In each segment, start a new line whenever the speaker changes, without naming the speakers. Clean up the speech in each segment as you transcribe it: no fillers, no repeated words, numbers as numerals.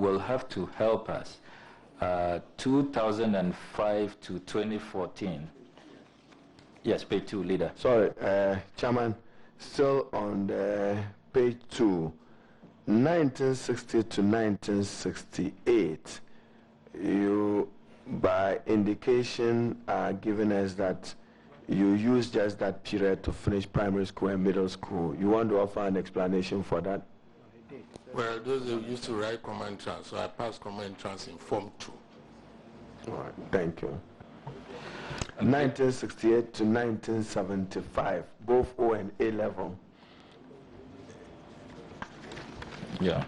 will have to help us. 2005 to 2014. Yes, page 2, leader.
Sorry, Chairman, still on the page 2, 1960 to 1968, you, by indication, are giving us that you used just that period to finish primary school and middle school. You want to offer an explanation for that?
Well, those who used to write command trans, so I passed command trans in Form 2.
All right, thank you. 1968 to 1975, both O and A level.
Yeah.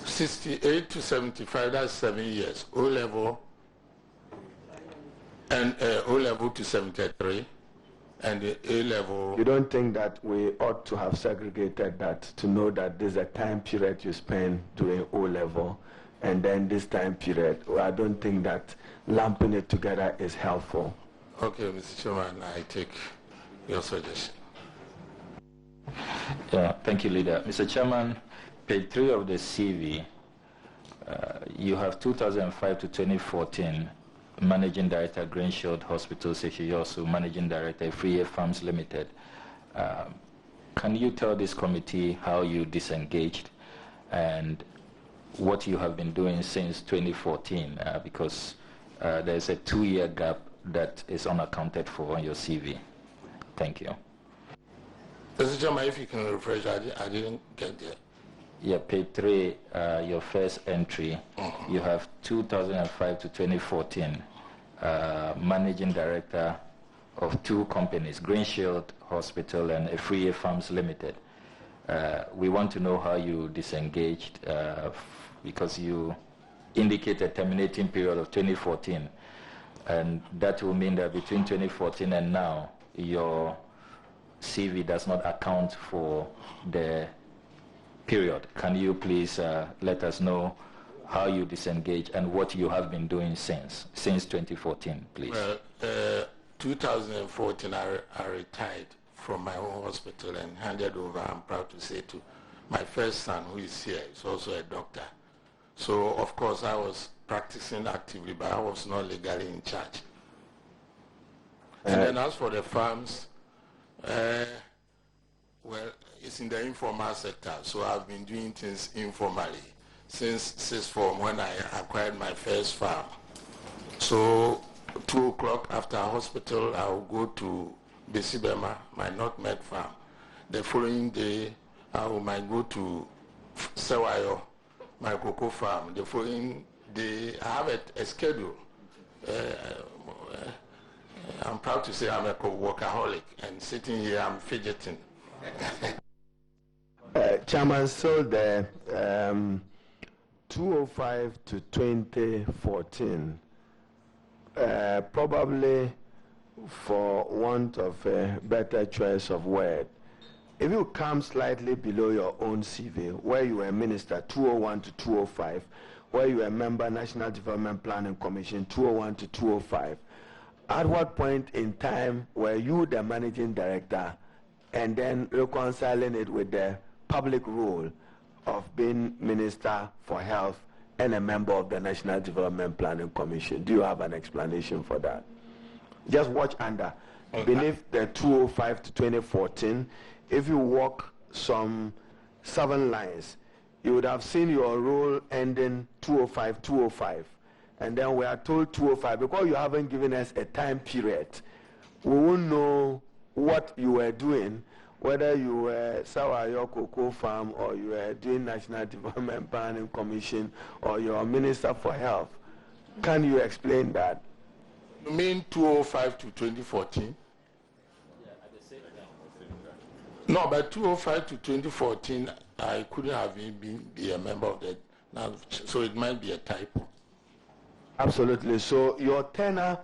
68 to 75, that's 7 years. O level and O level to 73, and the A level.
You don't think that we ought to have segregated that to know that there's a time period you spend doing O level and then this time period? Well, I don't think that lumping it together is helpful.
Okay, Mr. Chairman, I take your suggestion.
Yeah, thank you, leader. Mr. Chairman, page 3 of the CV, you have 2005 to 2014, Managing Director, Greenshield Hospital, you're also Managing Director, Free Air Farms Limited. Can you tell this committee how you disengaged and what you have been doing since 2014? Because there's a 2-year gap that is unaccounted for on your CV. Thank you.
Mr. Chairman, if you can refresh, I didn't get there.
Yeah, page 3, your first entry, you have 2005 to 2014, Managing Director of 2 companies, Greenshield Hospital and Free Air Farms Limited. We want to know how you disengaged because you indicate a terminating period of 2014, and that will mean that between 2014 and now, your CV does not account for the period. Can you please let us know how you disengage and what you have been doing since 2014, please?
Well, 2014, I retired from my own hospital and handed over, I'm proud to say, to my first son, who is here. He's also a doctor. So, of course, I was practicing actively, but I was not legally in charge. And then as for the farms, well, it's in the informal sector, so I've been doing things informally since 6th form when I acquired my first farm. So 2 o'clock after hospital, I'll go to Besibema, my North Med farm. The following day, I might go to Sewayo, my cocoa farm. The following day, I have a schedule. I'm proud to say I'm a workaholic, and sitting here, I'm fidgeting.
Chairman, so the 2005 to 2014, probably for want of a better choice of word, if you come slightly below your own CV, where you were minister 201 to 205, where you were member National Development Planning Commission 201 to 205, at what point in time were you the managing director and then reconciling it with the public role of being Minister for Health and a member of the National Development Planning Commission? Do you have an explanation for that? Just watch under. Okay. Beneath the 205 to 2014, if you walk some 7 lines, you would have seen your role ending 205. And then we are told 205, because you haven't given us a time period, we won't know what you were doing, whether you were Sawayo Cocoa Farm or you were doing National Development Planning Commission or you're Minister for Health. Can you explain that?
You mean 2005 to 2014? No, but 2005 to 2014, I couldn't have been a member of that, so it might be a typo.
Absolutely. So your tenure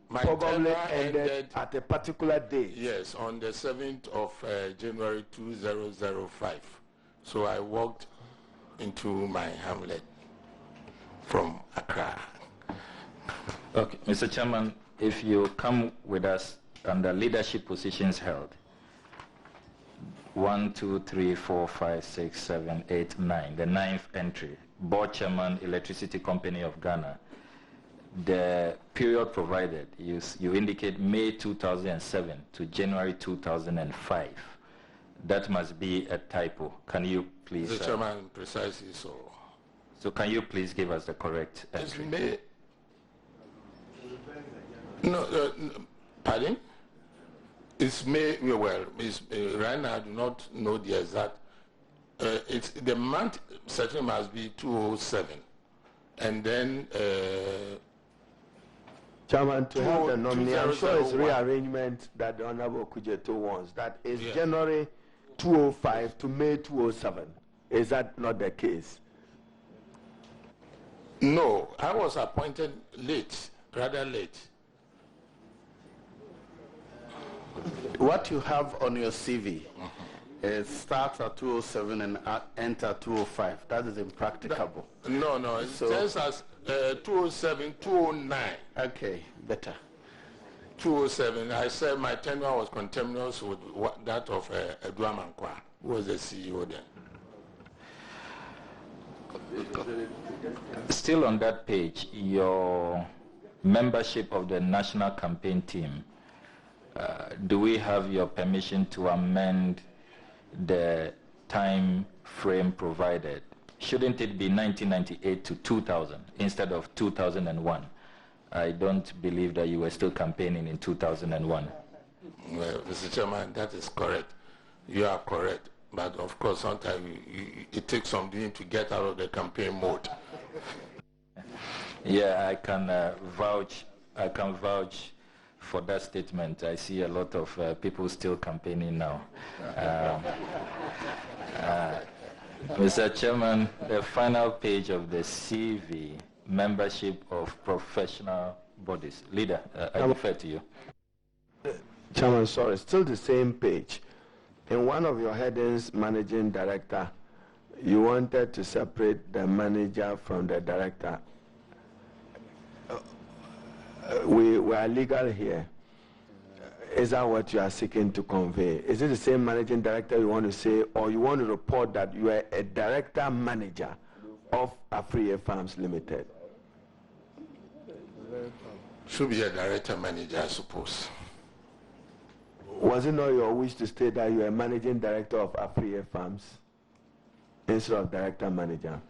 probably ended at a particular date.
Yes, on the 7th of January 2005. So I walked into my hamlet from Accra.
Okay, Mr. Chairman, if you come with us under leadership positions held, 1, 2, 3, 4, 5, 6, 7, 8, 9. The 9th entry. Board Chairman, Electricity Company of Ghana. The period provided, you indicate May 2007 to January 2005. That must be a typo. Can you please...
The Chairman, precisely so.
So can you please give us the correct entry?
It's May... No, pardon? It's May, well, right now I do not know the exact... it's the month certainly must be 207. And then...
Chairman, to have the nominee, I'm sure it's rearrangement that the Honorable Kujeto wants. That is January 205 to May 207. Is that not the case?
No, I was appointed late, rather late.
What you have on your CV, it starts at 207 and ends at 205. That is impracticable.
No, it says as 207, 209.
Okay, better.
207. I said my tenure was contemporaneous with that of Edouard Mankwa, who was the CEO then.
Still on that page, your membership of the national campaign team, do we have your permission to amend the time frame provided? Shouldn't it be 1998 to 2000 instead of 2001? I don't believe that you were still campaigning in 2001.
Well, Mr. Chairman, that is correct. You are correct. But of course, sometimes it takes some doing to get out of the campaign mode.
Yeah, I can vouch for that statement. I see a lot of people still campaigning now. Mr. Chairman, the final page of the CV, membership of professional bodies. Leader, I refer to you.
Chairman, sorry, still the same page. In one of your headings, managing director, you wanted to separate the manager from the director. We are legal here. Is that what you are seeking to convey? Is it the same managing director you want to say, or you want to report that you are a director manager of Africa Farms Limited?
Should be a director manager, I suppose.
Was it not your wish to state that you are managing director of Africa Farms instead of director manager?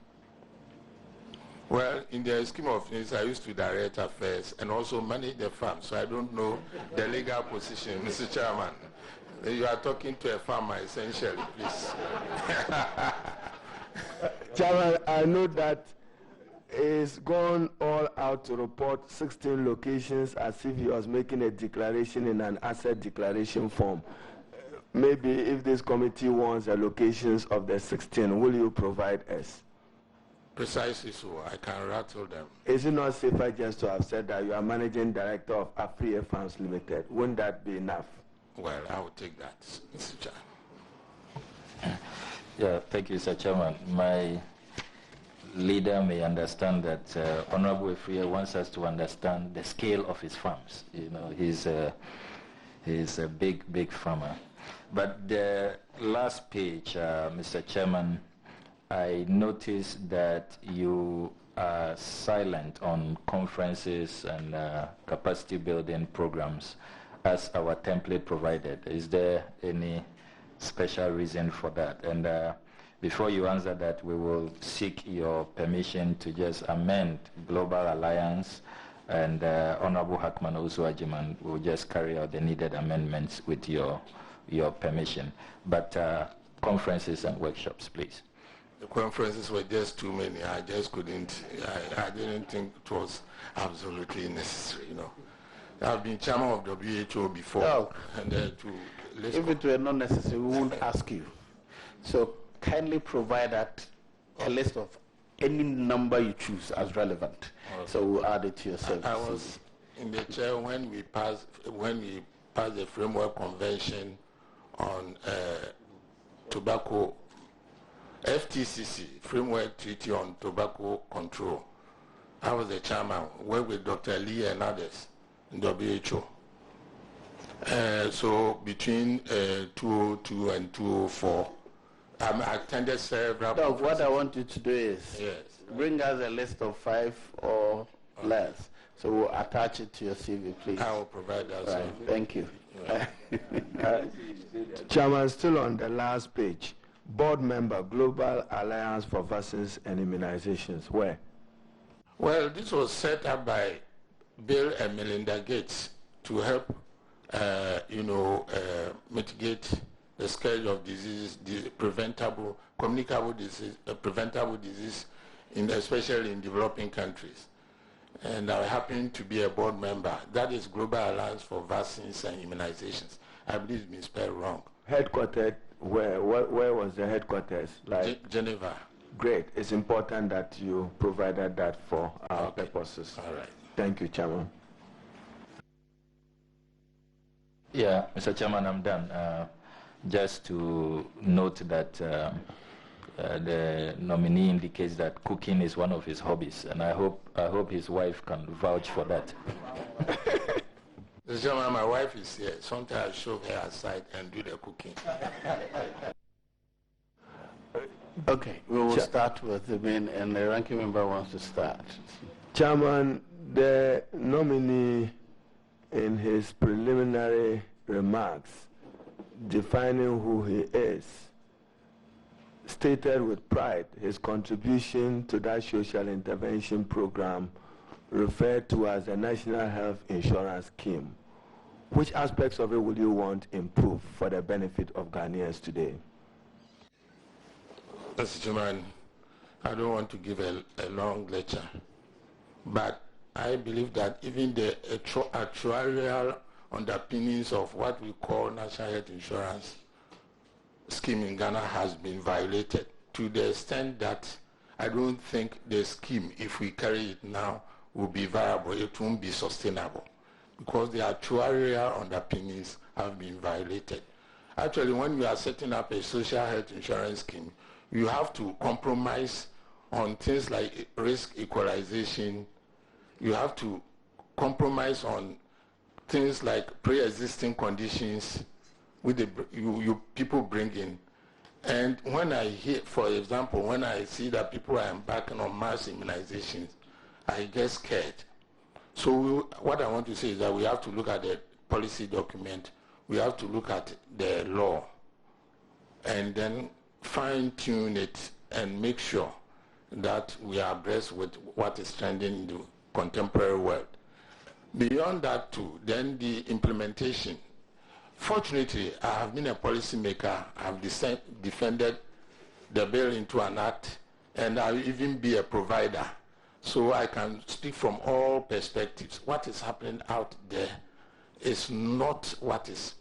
Well, in the scheme of things, I used to direct affairs and also manage the farm, so I don't know the legal position, Mr. Chairman. You are talking to a farmer, essentially, please.
Chairman, I know that is gone all out to report 16 locations as if he was making a declaration in an asset declaration form. Maybe if this committee wants the locations of the 16, will you provide us?
Precisely so. I can rattle them.
Is it not safer just to have said that you are managing director of Africa Farms Limited? Wouldn't that be enough?
Well, I will take that, Mr. Chairman.
Yeah, thank you, Mr. Chairman. My leader may understand that Honorable Efria wants us to understand the scale of his farms. You know, he's a big farmer. But the last page, Mr. Chairman, I noticed that you are silent on conferences and capacity building programs as our template provided. Is there any special reason for that? And before you answer that, we will seek your permission to just amend Global Alliance, and Honorable Hackman Osu-Ajiman will just carry out the needed amendments with your permission. But conferences and workshops, please.
The conferences were just too many. I just couldn't, I didn't think it was absolutely necessary, you know. I've been chairman of WHO before.
Oh.
And
if it were not necessary, we won't ask you. So kindly provide that a list of any number you choose as relevant. Okay. So we'll add it to your service.
I was in the chair when we passed the framework convention on tobacco, FTCC, Framework Treaty on Tobacco Control. I was the chairman, worked with Dr. Lee and others in WHO. So between 202 and 204, I attended several.
Doc, what I want you to do is bring us a list of 5 or less. So we'll attach it to your CV, please.
I will provide that.
Right. Thank you.
Chairman, still on the last page. Board member, Global Alliance for Vaccines and Immunizations. Where?
Well, this was set up by Bill and Melinda Gates to help, mitigate the scourge of diseases, preventable, communicable disease, preventable disease, especially in developing countries. And I happen to be a board member. That is Global Alliance for Vaccines and Immunizations. I believe it's been spelled wrong.
Headquartered where? Where was the headquarters?
Geneva.
Great. It's important that you provided that for our purposes.
All right.
Thank you, Chairman.
Yeah, Mr. Chairman, I'm done. Just to note that the nominee indicates that cooking is one of his hobbies, and I hope his wife can vouch for that.
Mr. Chairman, my wife is here. Sometimes I shove her aside and do the cooking.
Okay, we will start with the main, and the ranking member wants to start.
Chairman, the nominee in his preliminary remarks defining who he is stated with pride his contribution to that social intervention program referred to as the National Health Insurance Scheme. Which aspects of it would you want improved for the benefit of Ghanaians today?
Mr. Chairman, I don't want to give a long lecture, but I believe that even the actuarial underpinnings of what we call National Health Insurance Scheme in Ghana has been violated to the extent that I don't think the scheme, if we carry it now, will be viable. It won't be sustainable because the actuarial underpinnings have been violated. Actually, when you are setting up a social health insurance scheme, you have to compromise on things like risk equalization. You have to compromise on things like pre-existing conditions with you people bring in. And when I hear, for example, when I see that people are embarking on mass immunizations, I get scared. So what I want to say is that we have to look at the policy document, we have to look at the law, and then fine-tune it and make sure that we are abreast with what is trending in the contemporary world. Beyond that too, then the implementation. Fortunately, I have been a policymaker. I've defended the bill into an act, and I'll even be a provider. So I can speak from all perspectives. What is happening out there is not what is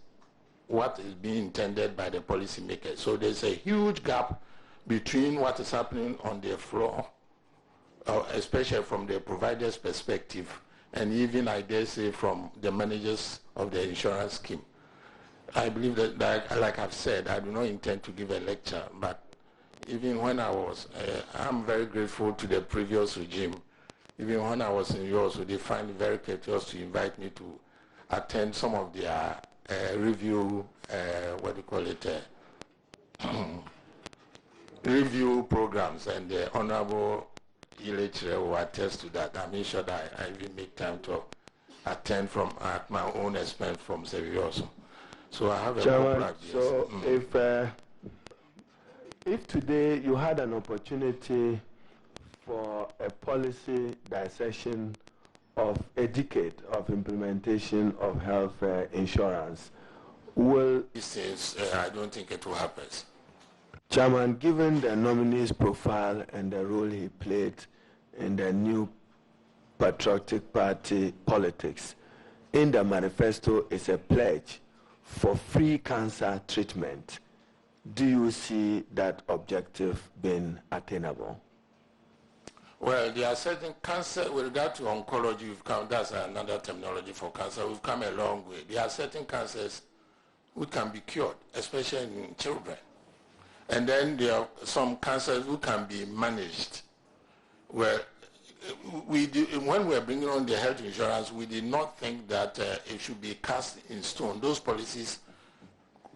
being intended by the policymakers. So there's a huge gap between what is happening on the floor, especially from the provider's perspective, and even, I dare say, from the managers of the insurance scheme. I believe that, like I've said, I do not intend to give a lecture, but even when I was, I'm very grateful to the previous regime. Even when I was in yours, they find it very courteous to invite me to attend some of their review, review programs, and the Honorable Ilechre will attest to that. I'm sure that I even make time to attend at my own expense from Seville. So I have a
Chairman, so if today you had an opportunity for a policy dissection of a decade of implementation of health insurance, will...
I don't think it will happen.
Chairman, given the nominee's profile and the role he played in the new patriotic party politics, in the manifesto is a pledge for free cancer treatment. Do you see that objective being attainable?
Well, there are certain cancer, with regard to oncology, that's another terminology for cancer, we've come a long way. There are certain cancers which can be cured, especially in children. And then there are some cancers who can be managed. Well, when we were bringing on the health insurance, we did not think that it should be cast in stone. Those policies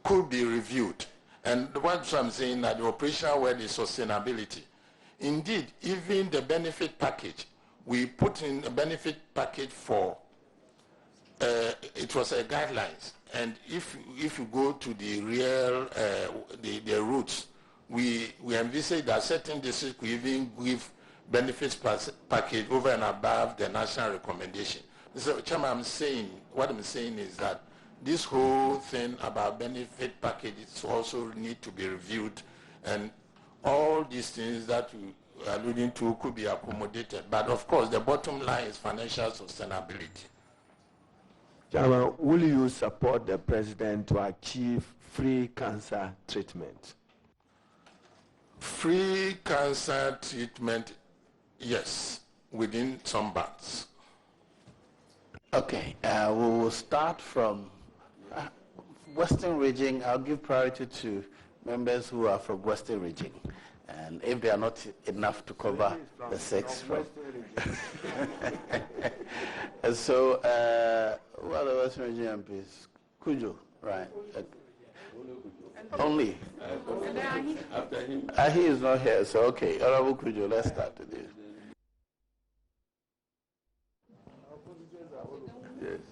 could be reviewed. And what I'm saying, that the operational word is sustainability. Indeed, even the benefit package, we put in a benefit package for, it was a guidelines. And if you go to the real, the roots, we envisage that certain districts could even give benefits package over and above the national recommendation. So, Chairman, what I'm saying is that this whole thing about benefit packages also need to be reviewed, and all these things that you are alluding to could be accommodated. But of course, the bottom line is financial sustainability.
Chairman, will you support the president to achieve free cancer treatment?
Free cancer treatment, yes, within some bands.
Okay, we will start from Western Region. I'll give priority to members who are from Western Region. And if they are not enough to cover the 6 from. And so, what are the Western Region MPs? Kujo, right. Only.
After him.
He is not here, so okay. Honorable Kujo, let's start with this.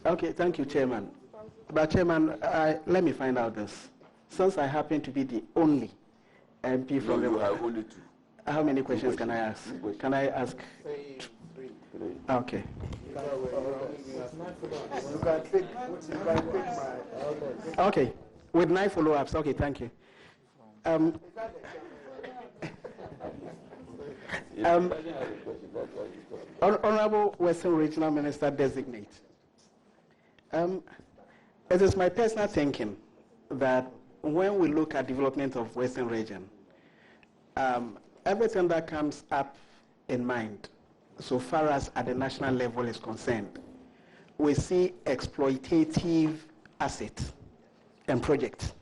Okay, thank you, Chairman. But Chairman, let me find out this. Since I happen to be the only MP from
you have only 2.
How many questions can I ask? Can I ask?
3.
Okay. Okay, with 9 follow-ups. Okay, thank you. Honorable Western Regional Minister Designate. It is my personal thinking that when we look at development of Western Region, everything that comes up in mind, so far as at the national level is concerned, we see exploitative assets and projects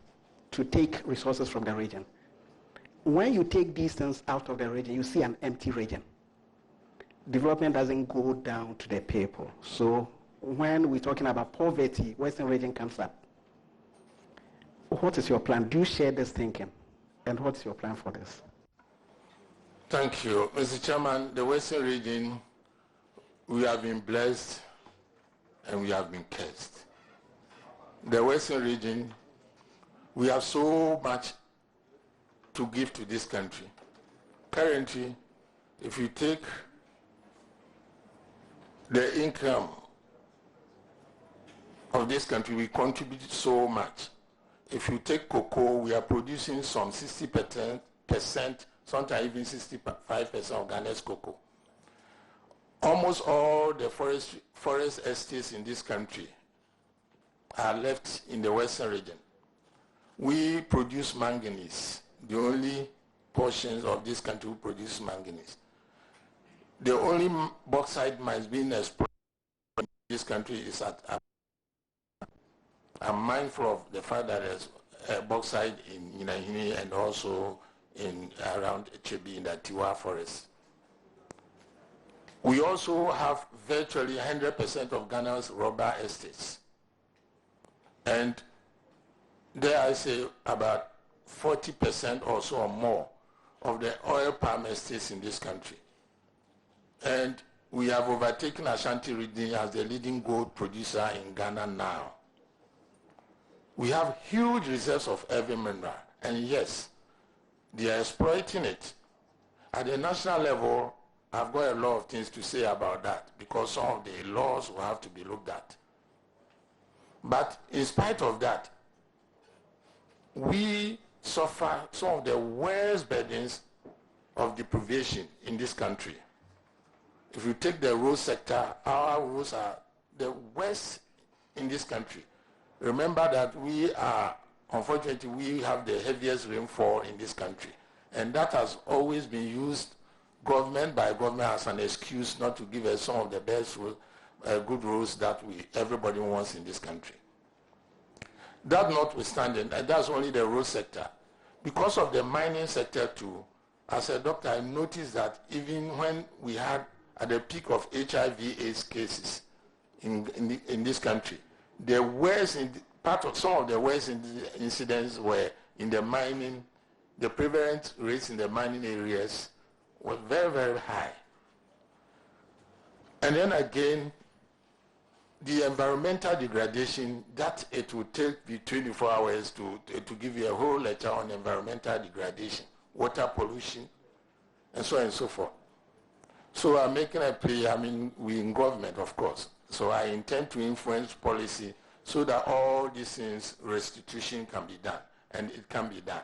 to take resources from the region. When you take these things out of the region, you see an empty region. Development doesn't go down to the people. So when we're talking about poverty, Western region comes up. What is your plan? Do you share this thinking? And what's your plan for this?
Thank you. Mr. Chairman, the Western region, we have been blessed and we have been cursed. The Western region, we have so much to give to this country. Currently, if you take the income of this country, we contribute so much. If you take cocoa, we are producing some 60%, sometimes even 65% of Ghana's cocoa. Almost all the forest estates in this country are left in the Western region. We produce manganese, the only portions of this country who produce manganese. The only bauxite mines being exploited in this country is at I'm mindful of the fact that there's bauxite in Yinahini and also in around Chebi in the Tiwa forest. We also have virtually 100% of Ghana's rubber estates. And there I say about 40% or so or more of the oil palm estates in this country. And we have overtaken Ashanti region as the leading gold producer in Ghana now. We have huge reserves of heavy mineral, and yes, they are exploiting it. At the national level, I've got a lot of things to say about that because some of the laws will have to be looked at. But in spite of that, we suffer some of the worst burdens of deprivation in this country. If you take the road sector, our roads are the worst in this country. Remember that unfortunately, we have the heaviest rainfall in this country. And that has always been used, government by government, as an excuse not to give us some of the best good roads that everybody wants in this country. That notwithstanding, and that's only the road sector. Because of the mining sector too, as a doctor, I noticed that even when we had at the peak of HIV/AIDS cases in this country, the worst some of the worst incidents were in the mining. The prevalent rates in the mining areas was very, very high. And then again, the environmental degradation, that it would take me 24 hours to give you a whole lecture on environmental degradation, water pollution, and so on and so forth. So I'm making a plea, we in government, of course. So I intend to influence policy so that all these things, restitution can be done, and it can be done.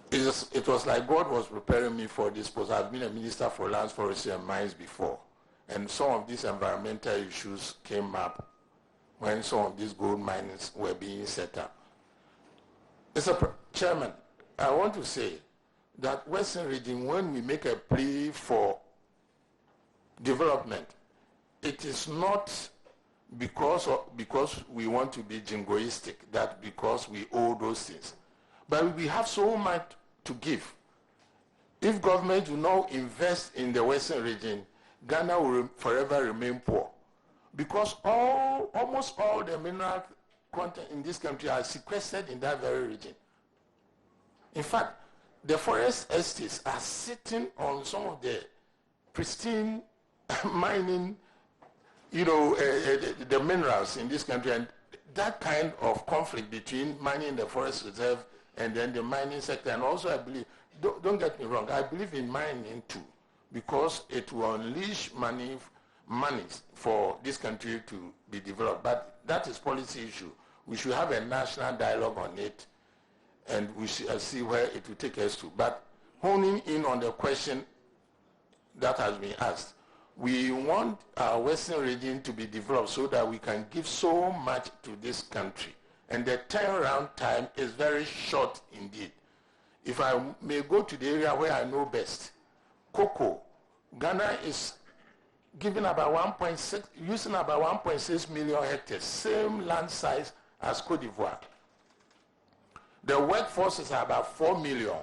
It was like God was preparing me for this post. I've been a minister for lands, forestry, and mines before. And some of these environmental issues came up when some of these gold mines were being set up. Mr. Chairman, I want to say that Western Region, when we make a plea for development, it is not because we want to be jingoistic, that because we owe those things. But we have so much to give. If government do not invest in the Western Region, Ghana will forever remain poor, because almost all the mineral content in this country are sequestered in that very region. In fact, the forest estates are sitting on some of the pristine mining, the minerals in this country, and that kind of conflict between mining the forest reserve and then the mining sector. And also I believe, don't get me wrong, I believe in mining too, because it will unleash money for this country to be developed. But that is policy issue. We should have a national dialogue on it, and we should see where it will take us to. But honing in on the question that has been asked, we want our Western region to be developed so that we can give so much to this country. And the turnaround time is very short indeed. If I may go to the area where I know best, cocoa, Ghana is giving about 1.6, using about 1.6 million hectares, same land size as Cote d'Ivoire. The workforce is about 4 million.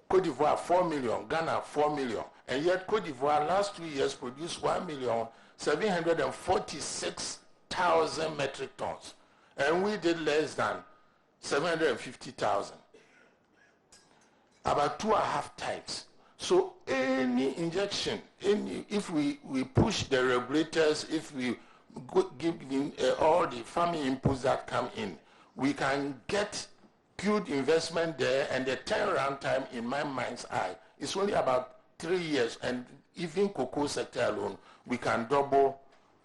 Cote d'Ivoire 4 million, Ghana 4 million. And yet Cote d'Ivoire last 2 years produced 1,746,000 metric tons. And we did less than 750,000. About 2.5 times. So any injection, if we push the regulators, if we give all the farming inputs that come in, we can get good investment there, and the turnaround time in my mind's eye is only about 3 years. And even cocoa sector alone, we can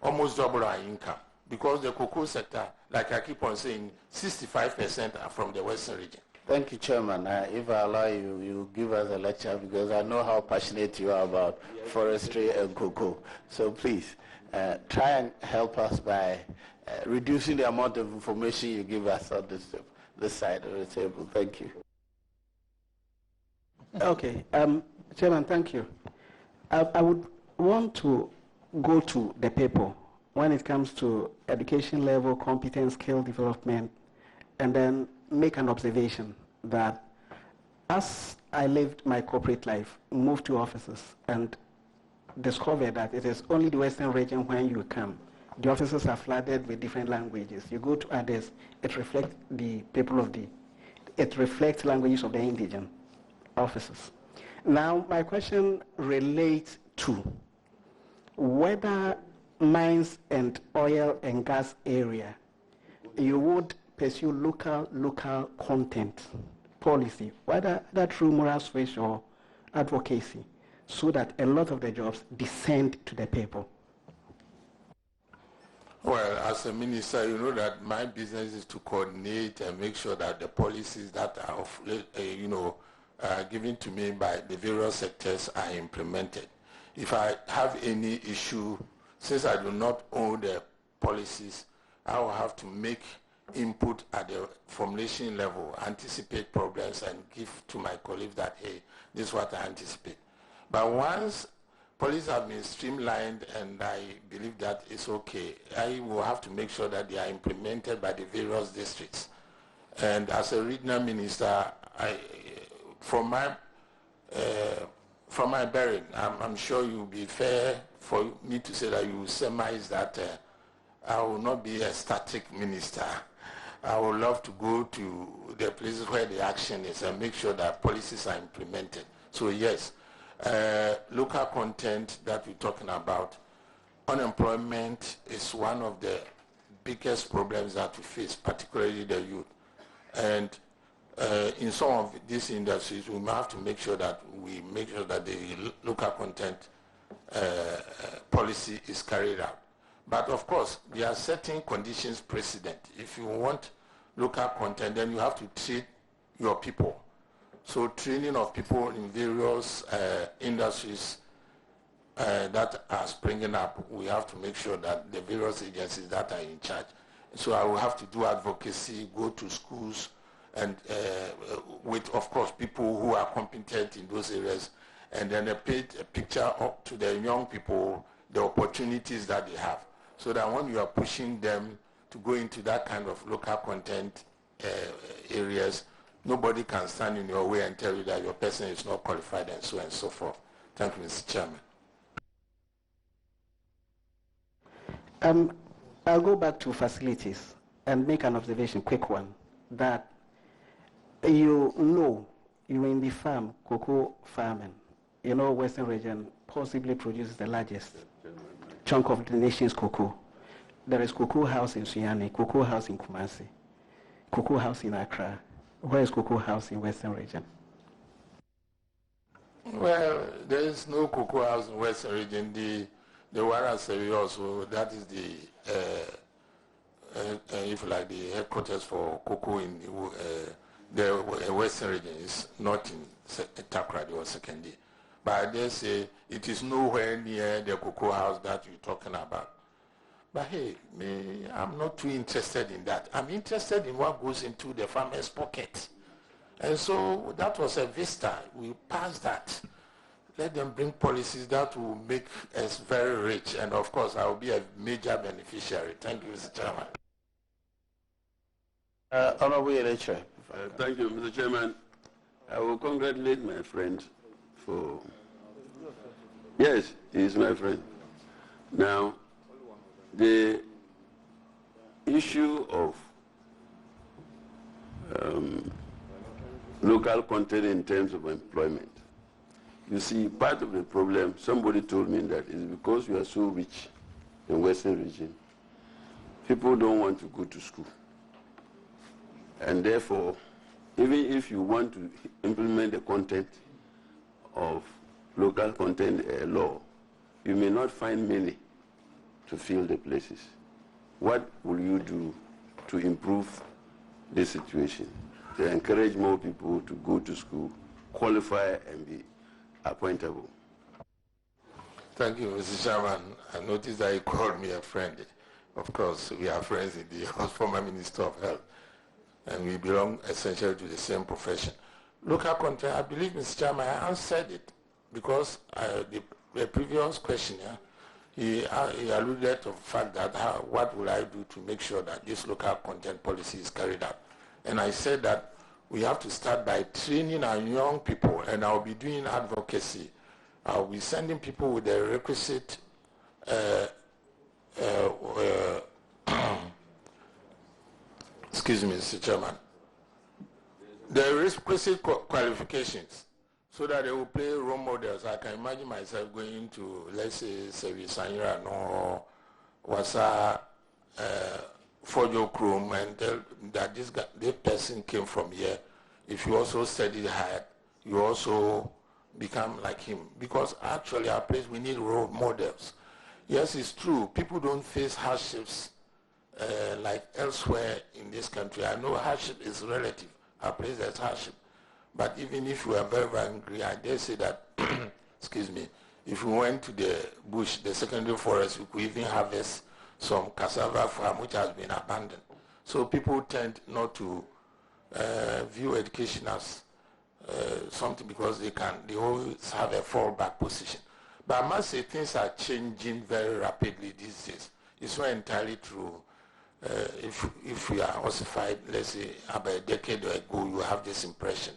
almost double our income, because the cocoa sector, like I keep on saying, 65% are from the Western region.
Thank you, Chairman. If I allow you, you give us a lecture, because I know how passionate you are about forestry and cocoa. So please, try and help us by reducing the amount of information you give us on this side of the table. Thank you.
Okay, Chairman, thank you. I would want to go to the people when it comes to education level, competence, skill development, and then make an observation that as I lived my corporate life, moved to offices, and discovered that it is only the Western region when you come. The offices are flooded with different languages. You go to others, it reflects the people of it reflects languages of the indigenous offices. Now, my question relates to whether mines and oil and gas area, you would pursue local content policy, whether that through moral switch or advocacy, so that a lot of the jobs descend to the people.
Well, as a minister, you know that my business is to coordinate and make sure that the policies that are given to me by the various sectors are implemented. If I have any issue, since I do not own the policies, I will have to make input at the formulation level, anticipate problems, and give to my colleagues that, hey, this is what I anticipate. But once policies have been streamlined and I believe that it's okay, I will have to make sure that they are implemented by the various districts. And as a regional minister, from my from my bearing, I'm sure you'll be fair for me to say that you surmise that I will not be a static minister. I would love to go to the places where the action is and make sure that policies are implemented. So yes, local content that we're talking about, unemployment is one of the biggest problems that we face, particularly the youth. And in some of these industries, we have to make sure that the local content policy is carried out. But of course, there are certain conditions precedent. If you want local content, then you have to treat your people. So training of people in various industries that are springing up, we have to make sure that the various agencies that are in charge. So I will have to do advocacy, go to schools, and with, of course, people who are competent in those areas, and then paint a picture up to the young people, the opportunities that they have, so that when you are pushing them to go into that kind of local content areas, nobody can stand in your way and tell you that your person is not qualified and so forth. Thank you, Mr. Chairman.
I'll go back to facilities and make an observation, quick one, that you're in the farm, cocoa farming. Western region possibly produces the largest chunk of the nation's cocoa. There is cocoa house in Sunyani, cocoa house in Kumasi, cocoa house in Accra. Where is cocoa house in Western region?
Well, there is no cocoa house in Western region. The Warasari also, that is if you like, the headquarters for cocoa in the Western region is not in Takrady or Sekendi. But they say it is nowhere near the cocoa house that you're talking about. But hey, I'm not too interested in that. I'm interested in what goes into the farmer's pocket. And so that was a vista. We passed that. Let them bring policies that will make us very rich. And of course, I will be a major beneficiary. Thank you, Mr. Chairman.
Honorable Eletre.
Thank you, Mr. Chairman. I will congratulate my friend for... Yes, he is my friend. Now, the issue of local content in terms of employment. You see, part of the problem, somebody told me that is because we are so rich in Western region, people don't want to go to school. And therefore, even if you want to implement the content of local content law, you may not find many to fill the places. What will you do to improve this situation, to encourage more people to go to school, qualify, and be appointable?
Thank you, Mr. Chairman. I noticed that you called me a friend. Of course, we are friends in the former Minister of Health, and we belong essentially to the same profession. Local content, I believe, Mr. Chairman, I answered it because the previous questioner, he alluded to the fact that what will I do to make sure that this local content policy is carried out. And I said that we have to start by training our young people, and I'll be doing advocacy. I'll be sending people with the requisite excuse me, Mr. Chairman, the requisite qualifications so that they will play role models. I can imagine myself going to, let's say, Service Sanyra or Wasa Fojo Chrome and tell that this person came from here. If you also study hard, you also become like him. Because actually, our place, we need role models. Yes, it's true. People don't face hardships like elsewhere in this country. I know hardship is relative. Our place there's hardship. But even if you are very, very angry, I dare say that, excuse me, if we went to the bush, the secondary forest, we could even harvest some cassava farm which has been abandoned. So people tend not to view education as something because they always have a fallback position. But I must say things are changing very rapidly these days. It's not entirely true. If we are ossified, let's say about a decade ago, you have this impression.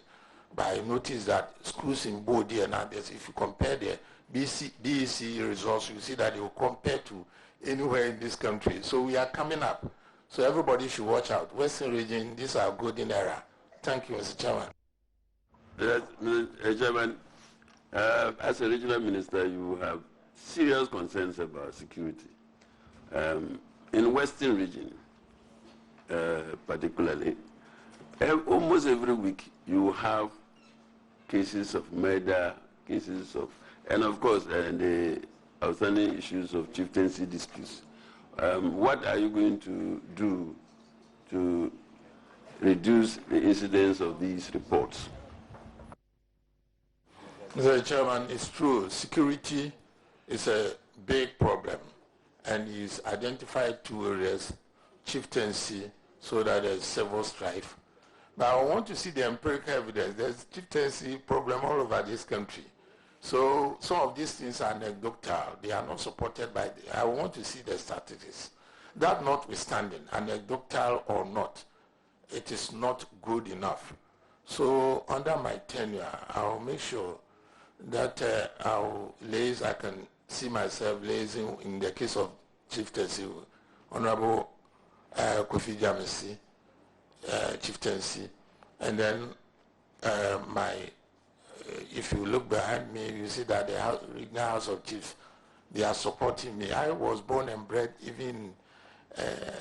But I noticed that schools in Bodi and others, if you compare the DEC results, you see that they will compare to anywhere in this country. So we are coming up. So everybody should watch out. Western region, this is our golden era. Thank you, Mr. Chairman.
Yes, Mr. Chairman, as a regional minister, you have serious concerns about security. In Western region, particularly, almost every week you have cases of murder, cases of, and of course, the outstanding issues of chieftaincy disputes. What are you going to do to reduce the incidence of these reports?
Mr. Chairman, it's true. Security is a big problem, and is identified two areas: chieftaincy, so that there's civil strife. But I want to see the empirical evidence. There's chieftaincy problem all over this country. So some of these things are anecdotal. They are not supported by I want to see the statistics. That notwithstanding, anecdotal or not, it is not good enough. So under my tenure, I'll make sure that I can see myself liaising in the case of chieftaincy, Honorable Kofi Jamisi, chieftaincy, and then if you look behind me, you see that the Reigional House of Chiefs, they are supporting me. I was born and bred even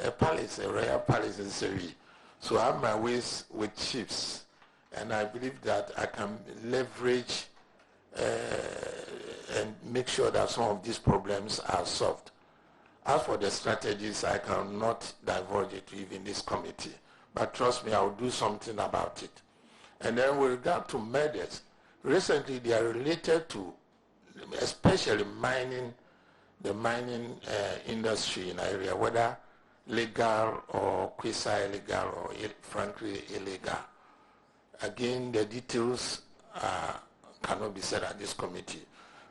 a palace, a royal palace in Seri. So I have my ways with chiefs, and I believe that I can leverage and make sure that some of these problems are solved. As for the strategies, I cannot divulge it to even this committee. But trust me, I'll do something about it. And then with regard to murders, recently they are related to especially mining, the mining industry in area, whether legal or quasi-legal or frankly illegal. Again, the details cannot be said at this committee.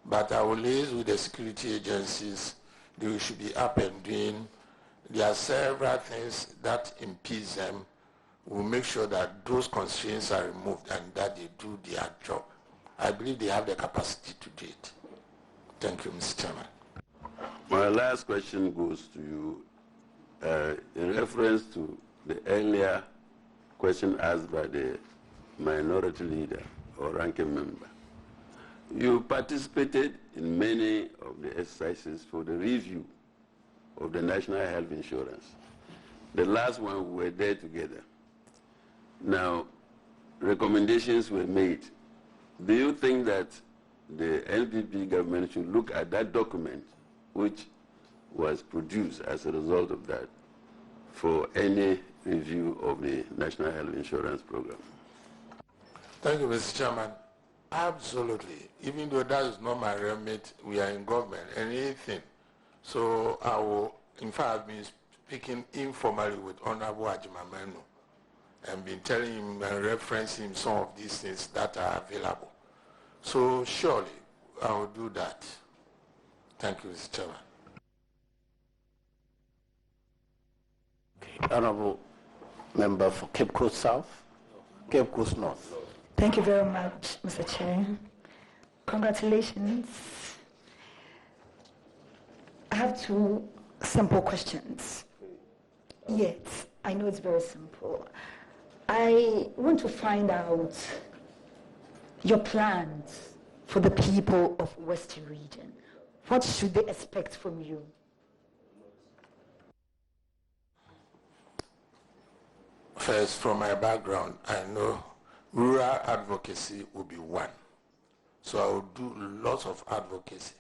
But I will liaise with the security agencies. They should be up and doing. There are several things that impede them. We'll make sure that those constraints are removed and that they do their job. I believe they have the capacity to do it. Thank you, Mr. Chairman.
My last question goes to you in reference to the earlier question asked by the minority leader or ranking member. You participated in many of the exercises for the review of the National Health Insurance. The last one, we were there together. Now, recommendations were made. Do you think that the NPP government should look at that document which was produced as a result of that for any review of the National Health Insurance Program?
Thank you, Mr. Chairman. Absolutely. Even though that is not my remit, we are in government and anything. So I will, in fact, I've been speaking informally with Honorable Ajimamenu and been telling him and referencing him some of these things that are available. So surely I will do that. Thank you, Mr. Chairman.
Okay. Honorable Member for Cape Coast South, Cape Coast North.
Thank you very much, Mr. Chair. Congratulations. I have two simple questions. Yes, I know it's very simple. I want to find out your plans for the people of Western Region. What should they expect from you?
First, from my background, I know rural advocacy will be one. So I will do lots of advocacy.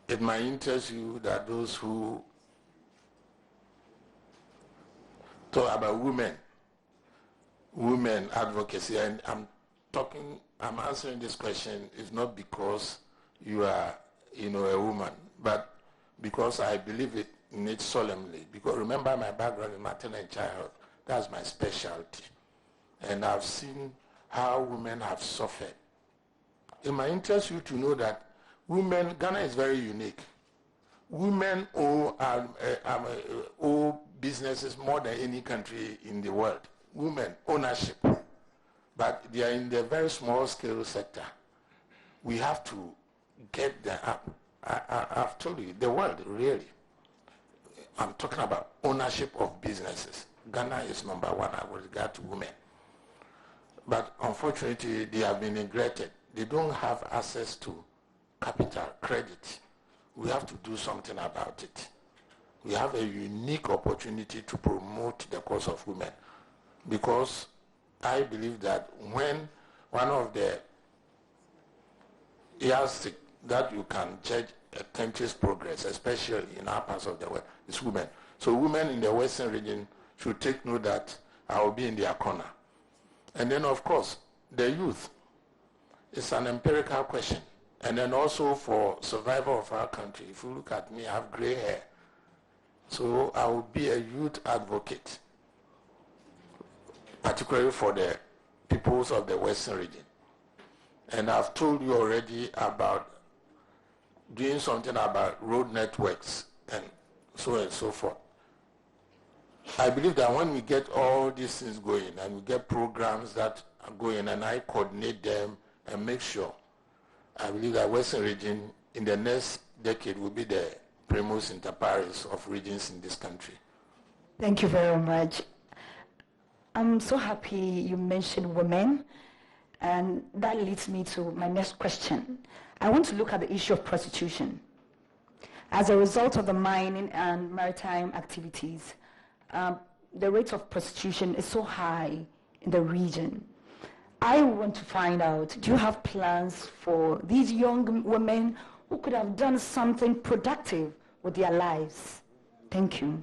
It might interest you that those who talk about women advocacy, and I'm answering this question is not because you are, a woman, but because I believe in it solemnly. Because remember my background in maternal and child health, that's my specialty. And I've seen how women have suffered. It might interest you to know that Ghana is very unique. Women owe businesses more than any country in the world. Women ownership. but they are in the very small scale sector. We have to get them up. I've told you, the world really, I'm talking about ownership of businesses. Ghana is number one with regard to women. But unfortunately, they have been neglected. They don't have access to capital, credit. We have to do something about it. We have a unique opportunity to promote the cause of women, because I believe that when one of the yardstick that you can judge a country's progress, especially in our parts of the world, is women. So women in the Western region should take note that I will be in their corner. And then, of course, the youth. It's an empirical question. And then also for survival of our country, if you look at me, I have gray hair. So I will be a youth advocate, particularly for the peoples of the Western region. And I've told you already about doing something about road networks and so on and so forth. I believe that when we get all these things going and we get programs that are going and I coordinate them and make sure, I believe that Western region in the next decade will be the primus inter pares of regions in this country.
Thank you very much. I'm so happy you mentioned women, and that leads me to my next question. I want to look at the issue of prostitution. As a result of the mining and maritime activities, the rate of prostitution is so high in the region. I want to find out, do you have plans for these young women who could have done something productive with their lives? Thank you.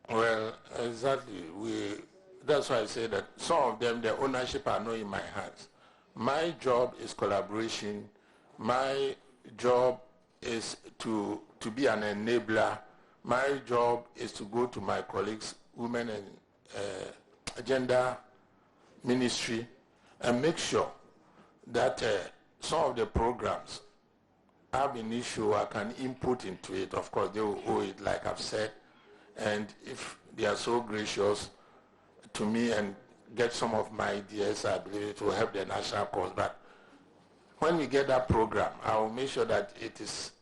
Well, exactly. That's why I say that some of them, the ownership are not in my hands. My job is collaboration. My job is to be an enabler. My job is to go to my colleagues, women and gender ministry, and make sure that some of the programs have an issue I can input into it. Of course, they will owe it, like I've said. And if they are so gracious to me and get some of my ideas, I believe it will help the national cause. But when we get that program, I will make sure that it is,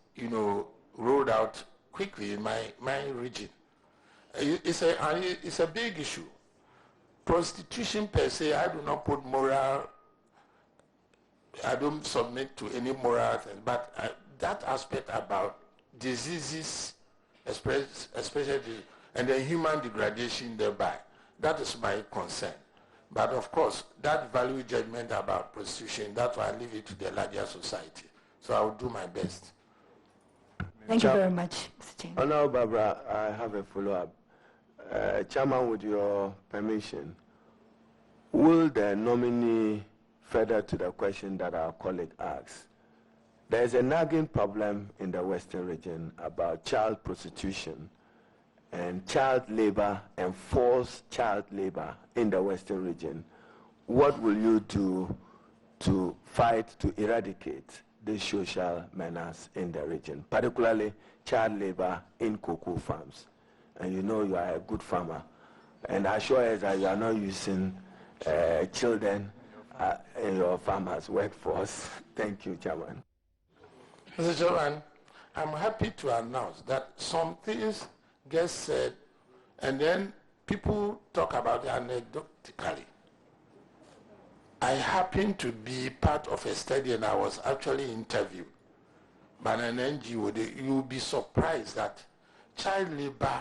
rolled out quickly in my region. It's a big issue. Prostitution per se, I do not put moral, I don't submit to any moral thing, but that aspect about diseases, especially, and the human degradation thereby, that is my concern. But of course, that value judgment about prostitution, that's why I leave it to the larger society. So I will do my best.
Thank you very much, Mr. Chairman.
Honorable Barbara, I have a follow-up. Chairman, with your permission, will the nominee further to the question that our colleague asked? There is a nagging problem in the Western region about child prostitution and child labor and forced child labor in the Western region. What will you do to fight to eradicate this social menace in the region, particularly child labor in cocoa farms? And you know you are a good farmer, and I assure us that you are not using children in your farmers' workforce. Thank you, Chairman.
Mr. Chairman, I'm happy to announce that some things get said and then people talk about it anecdotically. I happen to be part of a study and I was actually interviewed by an NGO. You'll be surprised that child labor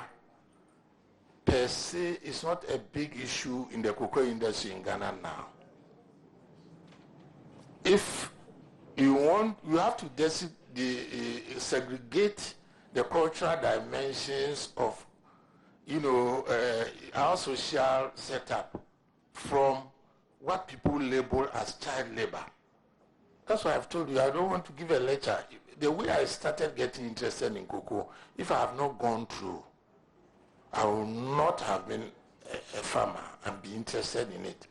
per se is not a big issue in the cocoa industry in Ghana now. If you want, you have to segregate the cultural dimensions of, our social setup from what people label as child labor. That's why I've told you I don't want to give a lecture. The way I started getting interested in cocoa, if I have not gone through, I will not have been a farmer and be interested in it.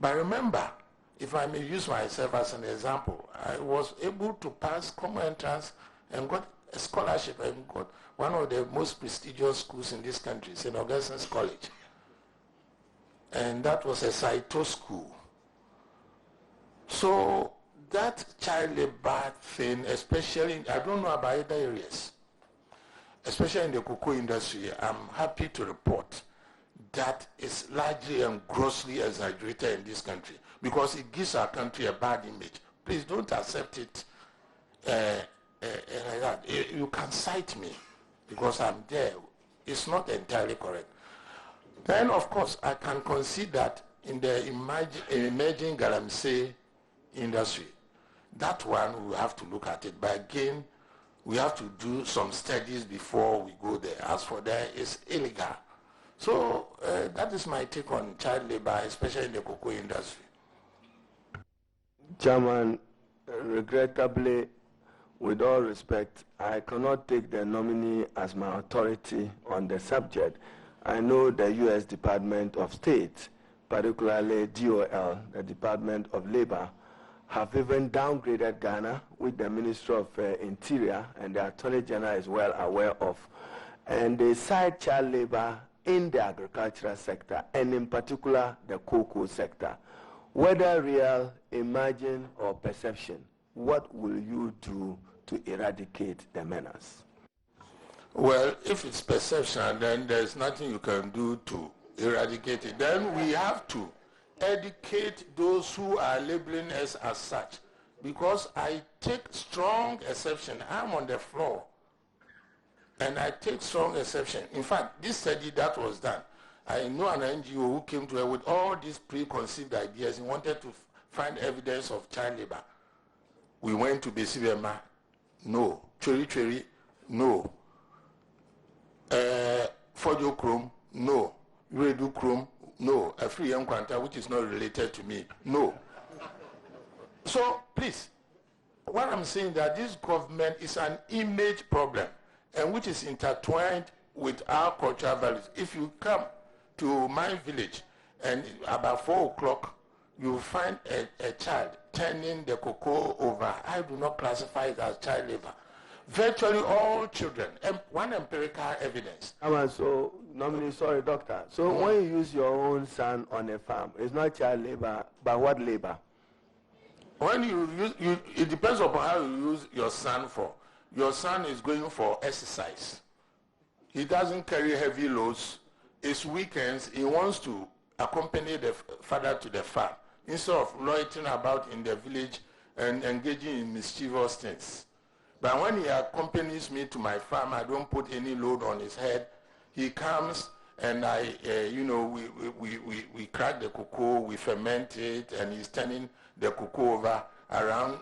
But remember, if I may use myself as an example, I was able to pass common entrance and got a scholarship and got one of the most prestigious schools in this country, St. Augustine's College. and that was a Saito school. So that child labor thing, especially, I don't know about other areas, especially in the cocoa industry, I'm happy to report that is largely and grossly exaggerated in this country because it gives our country a bad image. Please don't accept it like that. You can cite me because I'm there. It's not entirely correct. Then, of course, I can concede that in the emerging galamsey industry, that one we have to look at it. But again, we have to do some studies before we go there. As for that, it's illegal. So that is my take on child labor, especially in the cocoa industry.
Chairman, regrettably, with all respect, I cannot take the nominee as my authority on the subject. I know the U.S. Department of State, particularly DOL, the Department of Labor, have even downgraded Ghana, with the Ministry of Interior and the Attorney General is well aware of. And they cite child labor in the agricultural sector, and in particular the cocoa sector. Whether real, imagined, or perception, what will you do to eradicate the menace?
Well, if it's perception, then there's nothing you can do to eradicate it. Then we have to educate those who are labeling us as such, because I take strong exception. I'm on the floor, and I take strong exception. In fact, this study that was done, I know an NGO who came to her with all these preconceived ideas. He wanted to find evidence of child labor. We went to Besibema, no. Cheri, no. Fojo Chrome, no. Redu Chrome, no. A free young quanta, which is not related to me, no. So, please, what I'm saying that this government is an image problem, and which is intertwined with our cultural values. If you come to my village, and about 4 o'clock, you find a child turning the cocoa over. I do not classify it as child labor. Virtually all children, one empirical evidence.
So, nominee, sorry, doctor. So when you use your own son on a farm, it's not child labor, but what labor?
When you use, it depends upon how you use your son for. Your son is going for exercise. He doesn't carry heavy loads. It's weekends. He wants to accompany the father to the farm instead of loitering about in the village and engaging in mischievous things. But when he accompanies me to my farm, I don't put any load on his head. He comes and we crack the cocoa, we ferment it, and he's turning the cocoa over around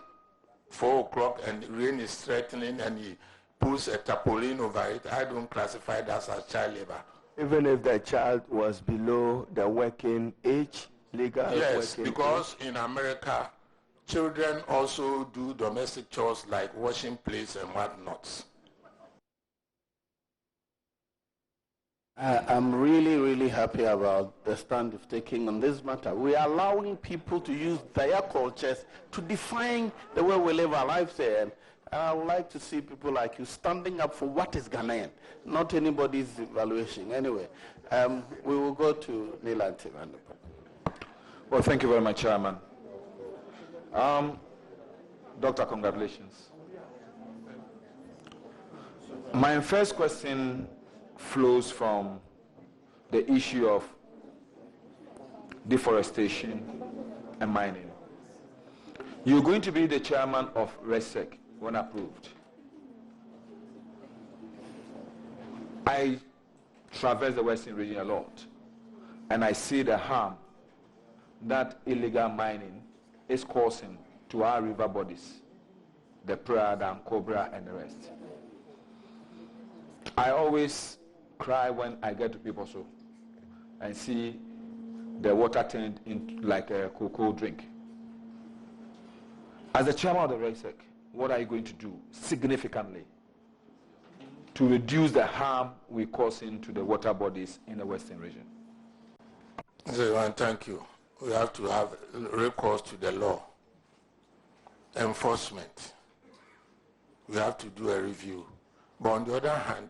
4 o'clock, and rain is threatening, and he puts a tarpaulin over it. I don't classify that as child labor.
Even if the child was below the working age, legal
yes,
working
because
age?
In America, children also do domestic chores like washing plates and whatnot.
I'm really, really happy about the stand you've taken on this matter. We are allowing people to use their cultures to define the way we live our lives here. And I would like to see people like you standing up for what is Ghanaian, not anybody's evaluation. Anyway, we will go to Nilanti.
Well, thank you very much, Chairman. Doctor, congratulations. My first question flows from the issue of deforestation and mining. You're going to be the chairman of RESEC when approved. I traverse the Western region a lot, and I see the harm that illegal mining is causing to our river bodies, the Prada and Cobra and the rest. I always cry when I get to people so and see the water turned into like a cocoa drink. As the chairman of the RESEC, what are you going to do significantly to reduce the harm we're causing to the water bodies in the Western region?
Thank you. We have to have recourse to the law. Enforcement. We have to do a review. But on the other hand,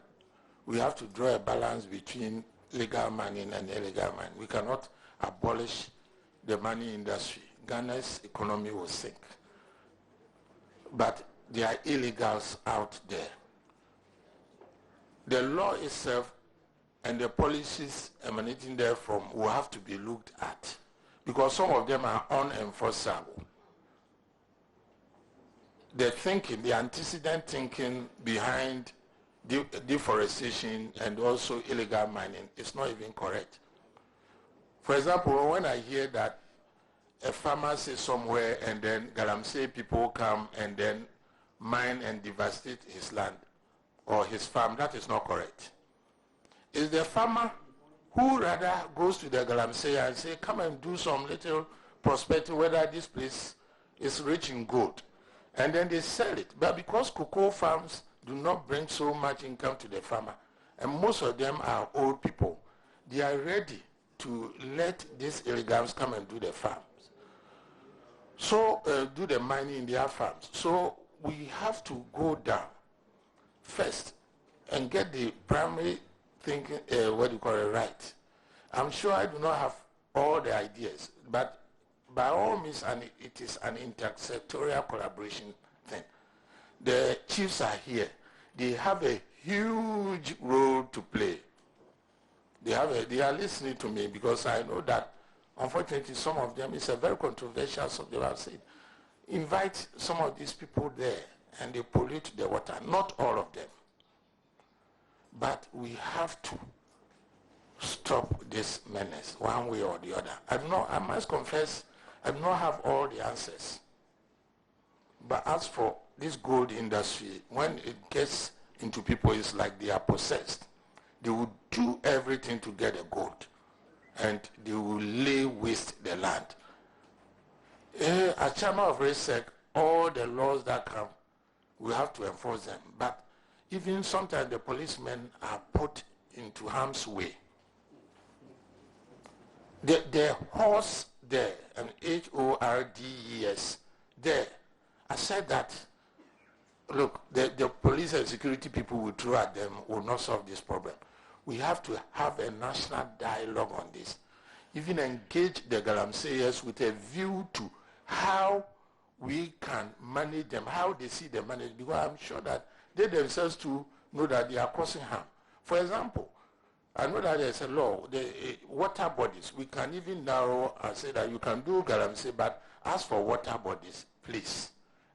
we have to draw a balance between legal mining and illegal mining. We cannot abolish the mining industry, Ghana's economy will sink. But there are illegals out there. The law itself and the policies emanating therefrom will have to be looked at, because some of them are unenforceable. The thinking, the antecedent thinking behind deforestation and also illegal mining is not even correct. For example, when I hear that a farmer says somewhere and then Galamsey people come and then mine and devastate his land or his farm, that is not correct. It's the farmer who rather goes to the Galamsey and say, come and do some little prospecting whether this place is rich in gold. And then they sell it. But because cocoa farms do not bring so much income to the farmer, and most of them are old people, they are ready to let these illegals come and do the farms. So do the mining in their farms. So we have to go down first and get the primary thinking, right. I'm sure I do not have all the ideas, but by all means, and it is an intersectorial collaboration thing. The chiefs are here. They have a huge role to play. They are listening to me because I know that, unfortunately, some of them, it's a very controversial subject. I've said, invite some of these people there and they pollute the water. Not all of them. But we have to stop this menace one way or the other. I must confess, I do not have all the answers. But as for this gold industry, when it gets into people, it's like they are possessed. They will do everything to get the gold, and they will lay waste the land. As chairman of RESEC, all the laws that come, we have to enforce them. But even sometimes the policemen are put into harm's way. The horse there, and HORDES, there, I said that, look, the police and security people will throw at them will not solve this problem. We have to have a national dialogue on this. Even engage the Galamseyers with a view to how we can manage them, how they see them managed, because I'm sure that they themselves too know that they are causing harm. For example, I know that there's a law, the water bodies, we can even narrow and say that you can do Galamsey, but as for water bodies, please,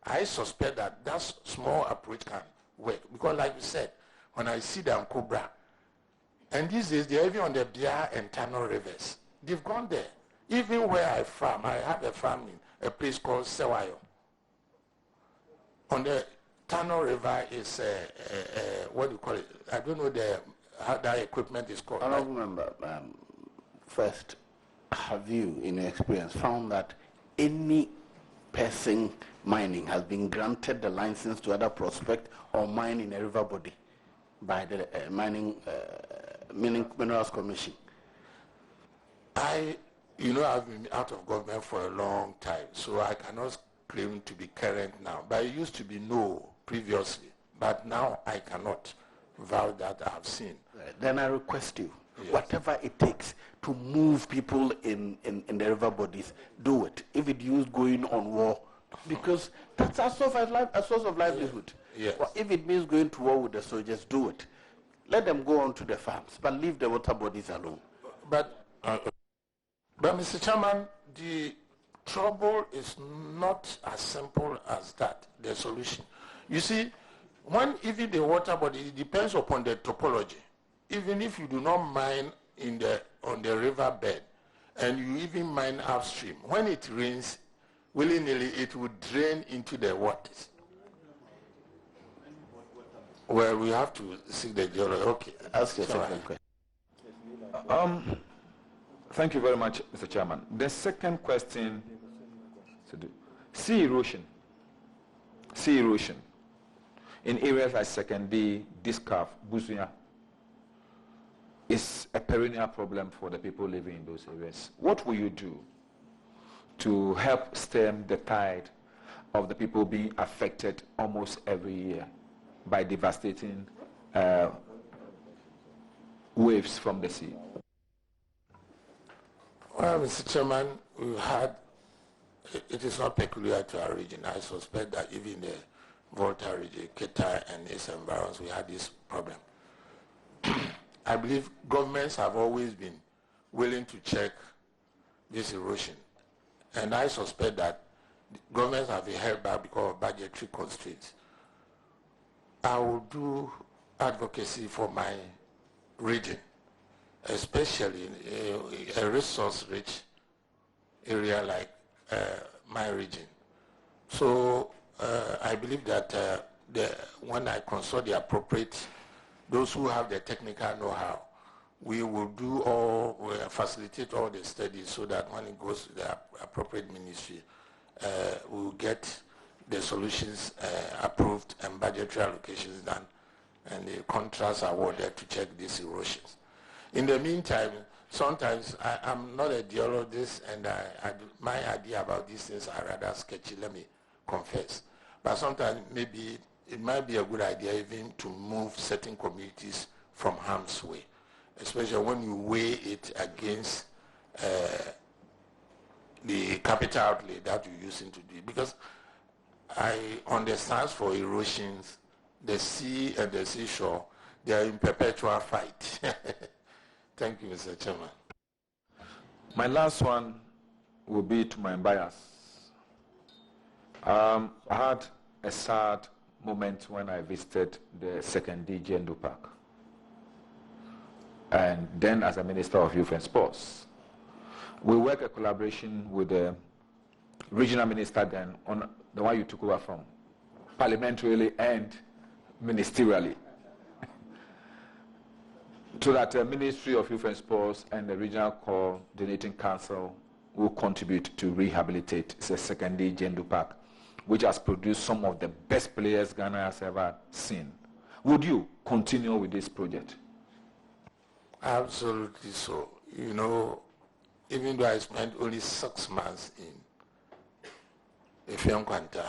I suspect that that small approach can work. Because like you said, when I see them Cobra, and these days they're even on the Bia and Tano rivers. They've gone there. Even where I farm, I have a farm in a place called Sewayo. On the Tano River is, what do you call it? I don't know how that equipment is called.
I don't remember. First, have you, in your experience, found that any person mining has been granted the license to either prospect or mine in a river body by the Minerals Commission?
I've been out of government for a long time, so I cannot claim to be current now. But it used to be no previously, but now I cannot vow that I have seen.
Then I request you,
yes,
whatever it takes to move people in the river bodies, do it. If it means going on war, because that's a source of livelihood.
Yes.
Well, if it means going to war with the soldiers, do it. Let them go on to the farms, but leave the water bodies alone.
But Mr. Chairman, the trouble is not as simple as that, the solution. You see, even the water body, it depends upon the topology. Even if you do not mine on the river bed, and you even mine upstream, when it rains, willy-nilly, it would drain into the waters. Well, we have to see the geology. Okay,
ask your second question.
Thank you very much, Mr. Chairman. The second question, sea erosion. Sea erosion in areas like Second B, Discaf, Busunya is a perennial problem for the people living in those areas. What will you do to help stem the tide of the people being affected almost every year by devastating waves from the sea?
Well, Mr. Chairman, we had, it is not peculiar to our region. I suspect that even the Volta region, Keta and its environs, we had this problem. I believe governments have always been willing to check this erosion. And I suspect that governments have been held back because of budgetary constraints. I will do advocacy for my region, especially in a resource-rich area like my region. So I believe that when I consult the appropriate, those who have the technical know-how, we will do all, facilitate all the studies so that when it goes to the appropriate ministry, we will get the solutions approved and budgetary allocations done, and the contracts awarded to check these erosions. In the meantime, sometimes I'm not a geologist, and my idea about these things are rather sketchy, let me confess. But sometimes maybe it might be a good idea even to move certain communities from harm's way, especially when you weigh it against the capital outlay that you're using to do it. Because I understand for erosions, the sea and the seashore, they are in perpetual fight. Thank you, Mr. Chairman.
My last one will be to my bias. I had a sad moment when I visited the second Gendu Park. And then as a Minister of Youth and Sports, we work a collaboration with the regional minister then on the one you took over from, parliamentarily and ministerially, so that the Ministry of Youth and Sports and the Regional Coordinating Council will contribute to rehabilitate the secondary Gendu Park, which has produced some of the best players Ghana has ever seen. Would you continue with this project?
Absolutely so. You know, even though I spent only 6 months in Effiankwanta,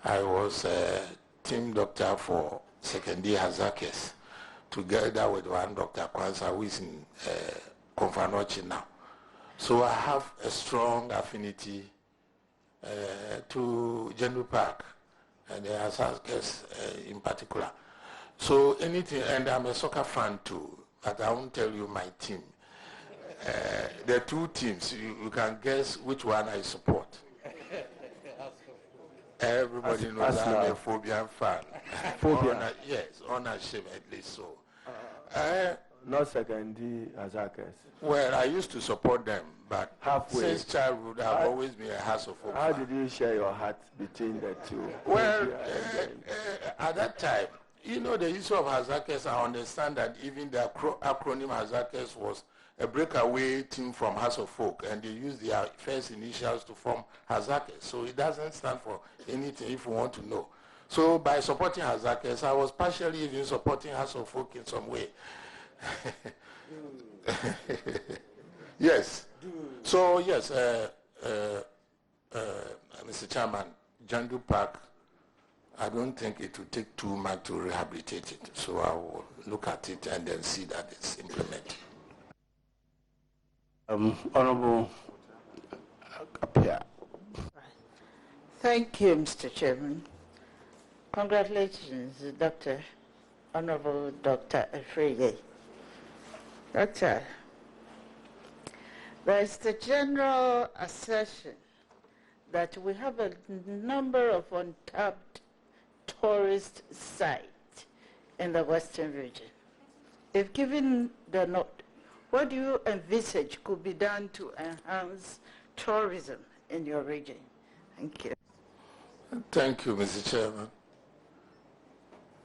I was a team doctor for secondary Hazakes, together with one Dr. Kwanzaa, who is in Konfanochi now. So I have a strong affinity to Gendu Park and the Hazakes in particular. So anything, and I'm a soccer fan too, but I won't tell you my team. There are two teams. You can guess which one I support. Everybody knows I'm a Phobian fan.
Phobia?
Yes, unashamedly so.
Not secondary Hazakes.
Well, I used to support them, but
halfway.
Since childhood, I've always been a Hasselhoff fan.
How did you share your heart between the two?
Well, at that time, you know, the issue of Hazakes, I understand that even the acronym Hazakes was a breakaway team from Hasselhoff, and they used their first initials to form Hazakes. So it doesn't stand for anything if you want to know. So by supporting Hazakes, I was partially even supporting Hasselhoff in some way. Yes. So yes, Mr. Chairman, Gendu Park, I don't think it will take too much to rehabilitate it. So I will look at it and then see that it's implemented.
Honorable Apia.
Thank you, Mr. Chairman. Congratulations, Dr. Honorable Dr. Efrege. Doctor, there is the general assertion that we have a number of untapped tourist sites in the Western region. If given the nod, what do you envisage could be done to enhance tourism in your region? Thank you.
Thank you, Mr. Chairman.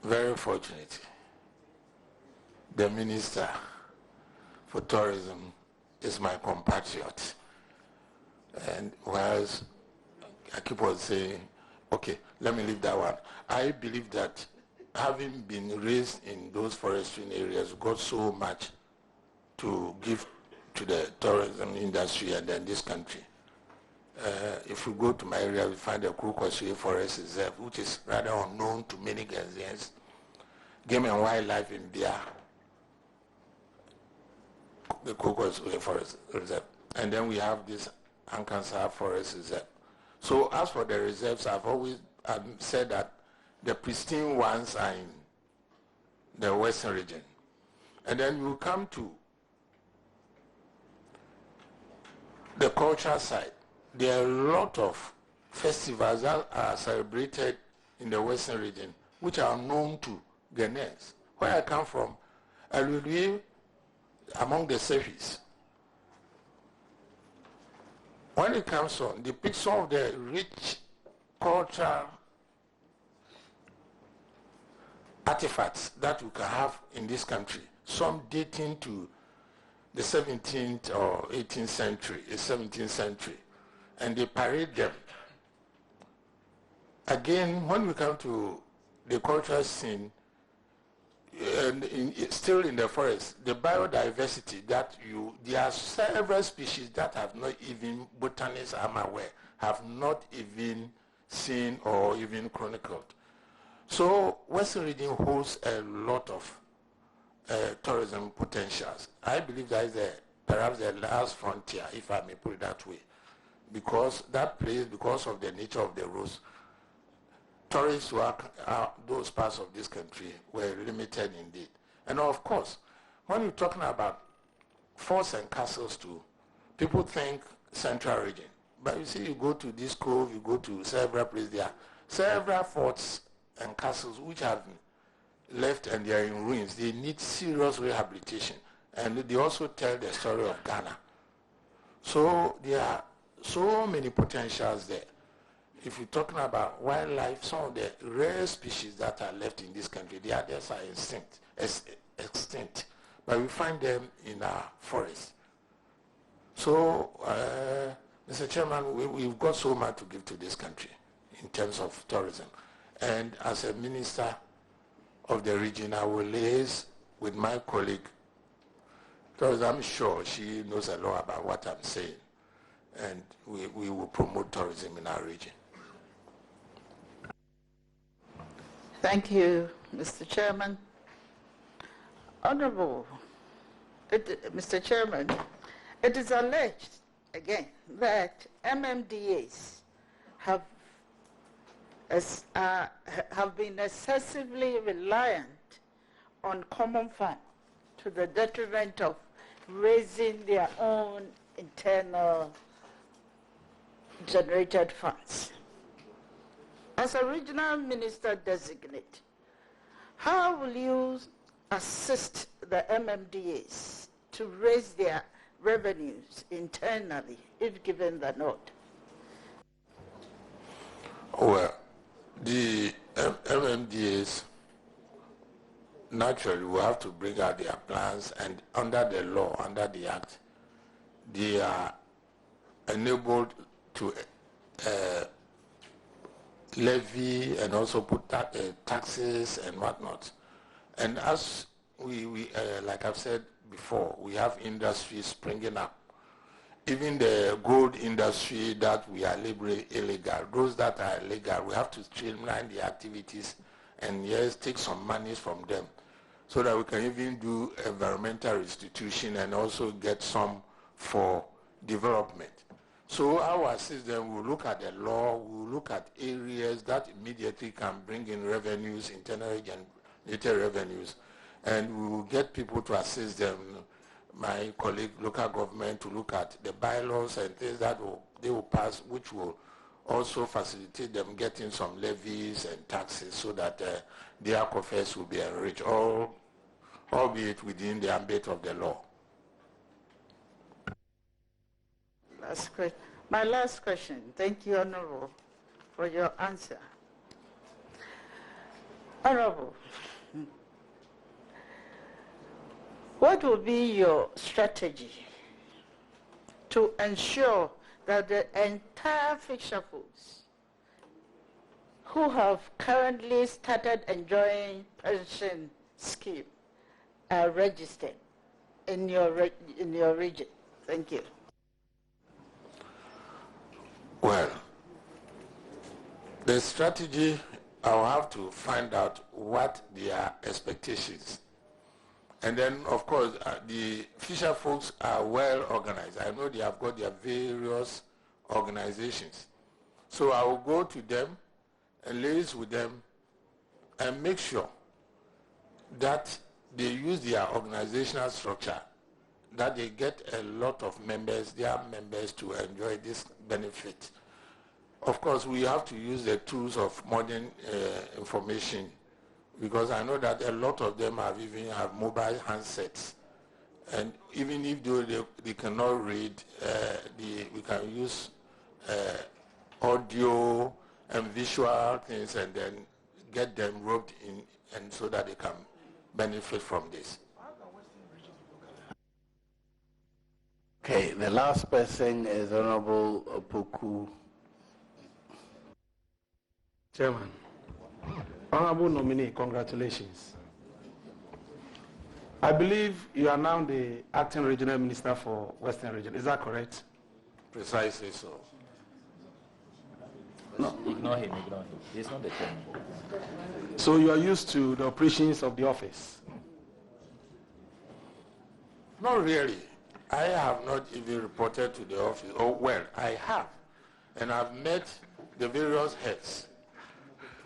Very fortunate. The Minister for Tourism is my compatriot. And whereas I keep on saying, okay, let me leave that one. I believe that having been raised in those forestry areas, got so much to give to the tourism industry and then this country. If you go to my area, you find the Kukwasui Forest Reserve, which is rather unknown to many Ghanaians. Game and wildlife in Bia, the Kukwasui Forest Reserve. and then we have this Ankansas Forest Reserve. So as for the reserves, I've always said that the pristine ones are in the Western region. And then you come to the cultural side. There are a lot of festivals that are celebrated in the Western region, which are known to Ghanaians. Where I come from, I live among the Sefis. When it comes on, they pick some of the rich cultural artifacts that we can have in this country, some dating to the 17th or 18th century, the 17th century, and they parade them. Again, when we come to the cultural scene, and still in the forest, the biodiversity that there are several species that have not even, botanists I'm aware, have not even seen or even chronicled. So Western region holds a lot of tourism potentials. I believe that is perhaps the last frontier, if I may put it that way, because that place, because of the nature of the roads, tourists who are those parts of this country were limited indeed. And of course, when you're talking about forts and castles too, people think central region. But you see, you go to this cove, you go to several places, there are several forts and castles which have been left and they are in ruins. They need serious rehabilitation. And they also tell the story of Ghana. So there are so many potentials there. If you're talking about wildlife, some of the rare species that are left in this country, the others are extinct. But we find them in our forests. So, Mr. Chairman, we've got so much to give to this country in terms of tourism. And as a minister of the region, I will liaise with my colleague, because I'm sure she knows a lot about what I'm saying. And we will promote tourism in our region.
Thank you, Mr. Chairman. Honorable, Mr. Chairman, it is alleged, again, that MMDAs have been excessively reliant on common fund to the detriment of raising their own internal generated funds. As a regional minister designate, how will you assist the MMDAs to raise their revenues internally, if given the nod?
Well, the MMDAs naturally will have to bring out their plans, and under the law, under the act, they are enabled to levy and also put taxes and whatnot. And as we like I've said before, we have industries springing up. Even the gold industry that we are labeling illegal, those that are illegal, we have to streamline the activities and yes, take some monies from them so that we can even do environmental restitution and also get some for development. So our system will look at the law, we'll look at areas that immediately can bring in revenues, internal generated revenues, and we will get people to assist them, my colleague, local government, to look at the bylaws and things that they will pass, which will also facilitate them getting some levies and taxes so that their coffers will be enriched, albeit within the ambit of the law.
My last question. Thank you, Honorable, for your answer. Honorable, what will be your strategy to ensure that the entire fisher-folks who have currently started enjoying pension scheme are registered in your region? Thank you.
Well, the strategy, I'll have to find out what their expectations And then, of course, the fisher folks are well organized. I know they have got their various organizations. So I will go to them and liaise with them and make sure that they use their organizational structure, that they get a lot of members, their members, to enjoy this benefit. Of course, we have to use the tools of modern information, because I know that a lot of them have mobile handsets. And even if they cannot read, we can use audio and visual things and then get them roped in, and so that they can benefit from this.
Okay, the last person is Honorable Opoku.
Chairman, Honorable nominee, congratulations. I believe you are now the acting regional minister for Western Region. Is that correct?
Precisely so.
No, ignore him. He's not the chairman.
So you are used to the operations of the office?
Not really. I have not even reported to the office. Oh, well, I have. And I've met the various heads.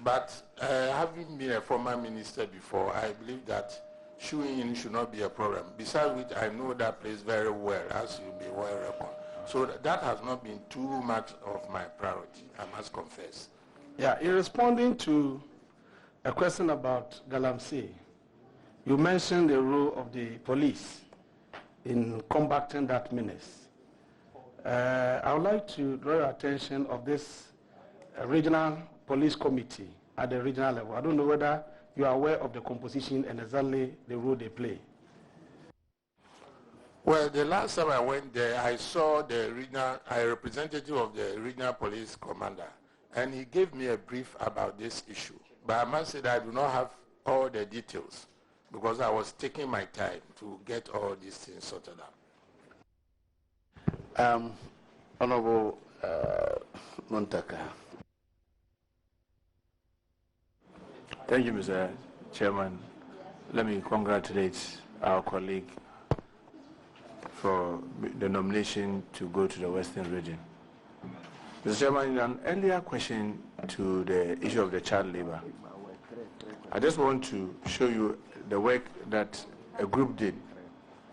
But having been a former minister before, I believe that showing in should not be a problem. Besides which, I know that place very well, as you'll be well reckoned. So that has not been too much of my priority, I must confess.
Yeah, in responding to a question about Galamsey, you mentioned the role of the police in combating that menace. I would like to draw your attention of this regional police committee at the regional level. I don't know whether you are aware of the composition and exactly the role they play.
Well, the last time I went there, I saw a representative of the regional police commander, and he gave me a brief about this issue. But I must say that I do not have all the details, because I was taking my time to get all these things sorted out.
Honorable Montaka.
Thank you, Mr. Chairman. Let me congratulate our colleague for the nomination to go to the Western region. Mr. Chairman, in an earlier question to the issue of the child labor, I just want to show you the work that a group did,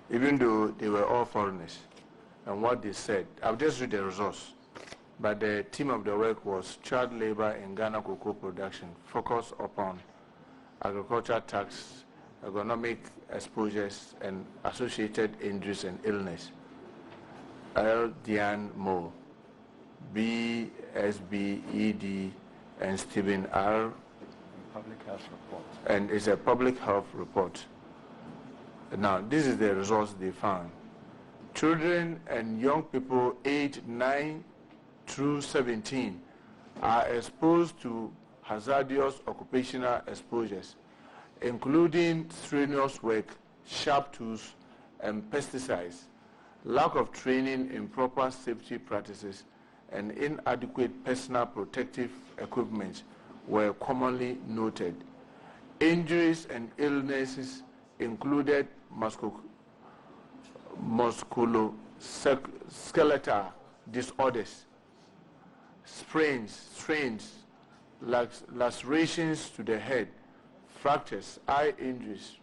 even though they were all foreigners, and what they said. I'll just read the results. But the theme of the work was child labor in Ghana cocoa production, focused upon agricultural tax, economic exposures, and associated injuries and illness. L. Diane Mo, BSBED, and Stephen R.
Public health report.
And it's a public health report. Now, this is the results they found. Children and young people aged 9 through 17 are exposed to hazardous occupational exposures, including strenuous work, sharp tools, and pesticides. Lack of training in proper safety practices and inadequate personal protective equipment were commonly noted. Injuries and illnesses included musculoskeletal disorders, sprains, strains, lacerations to the head, fractures, eye injuries,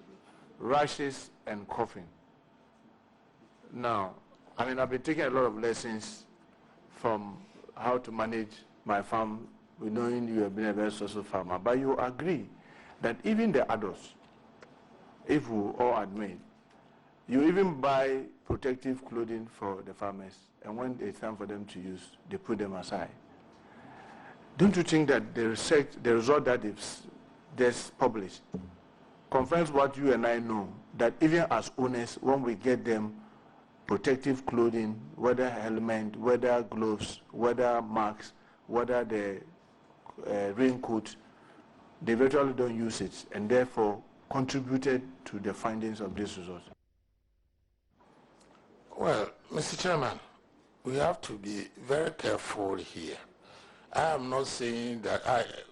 rashes, and coughing. Now, I've been taking a lot of lessons from how to manage my farm, knowing you have been a very successful farmer, but you agree that even the adults, if we all admit, you even buy protective clothing for the farmers, and when it's time for them to use, they put them aside. Don't you think that the result that they've published confirms what you and I know, that even as owners, when we get them protective clothing, whether helmet, whether gloves, whether masks, whether the raincoat, they virtually don't use it, and therefore contributed to the findings of this result?
Well, Mr. Chairman, we have to be very careful here. I am not saying that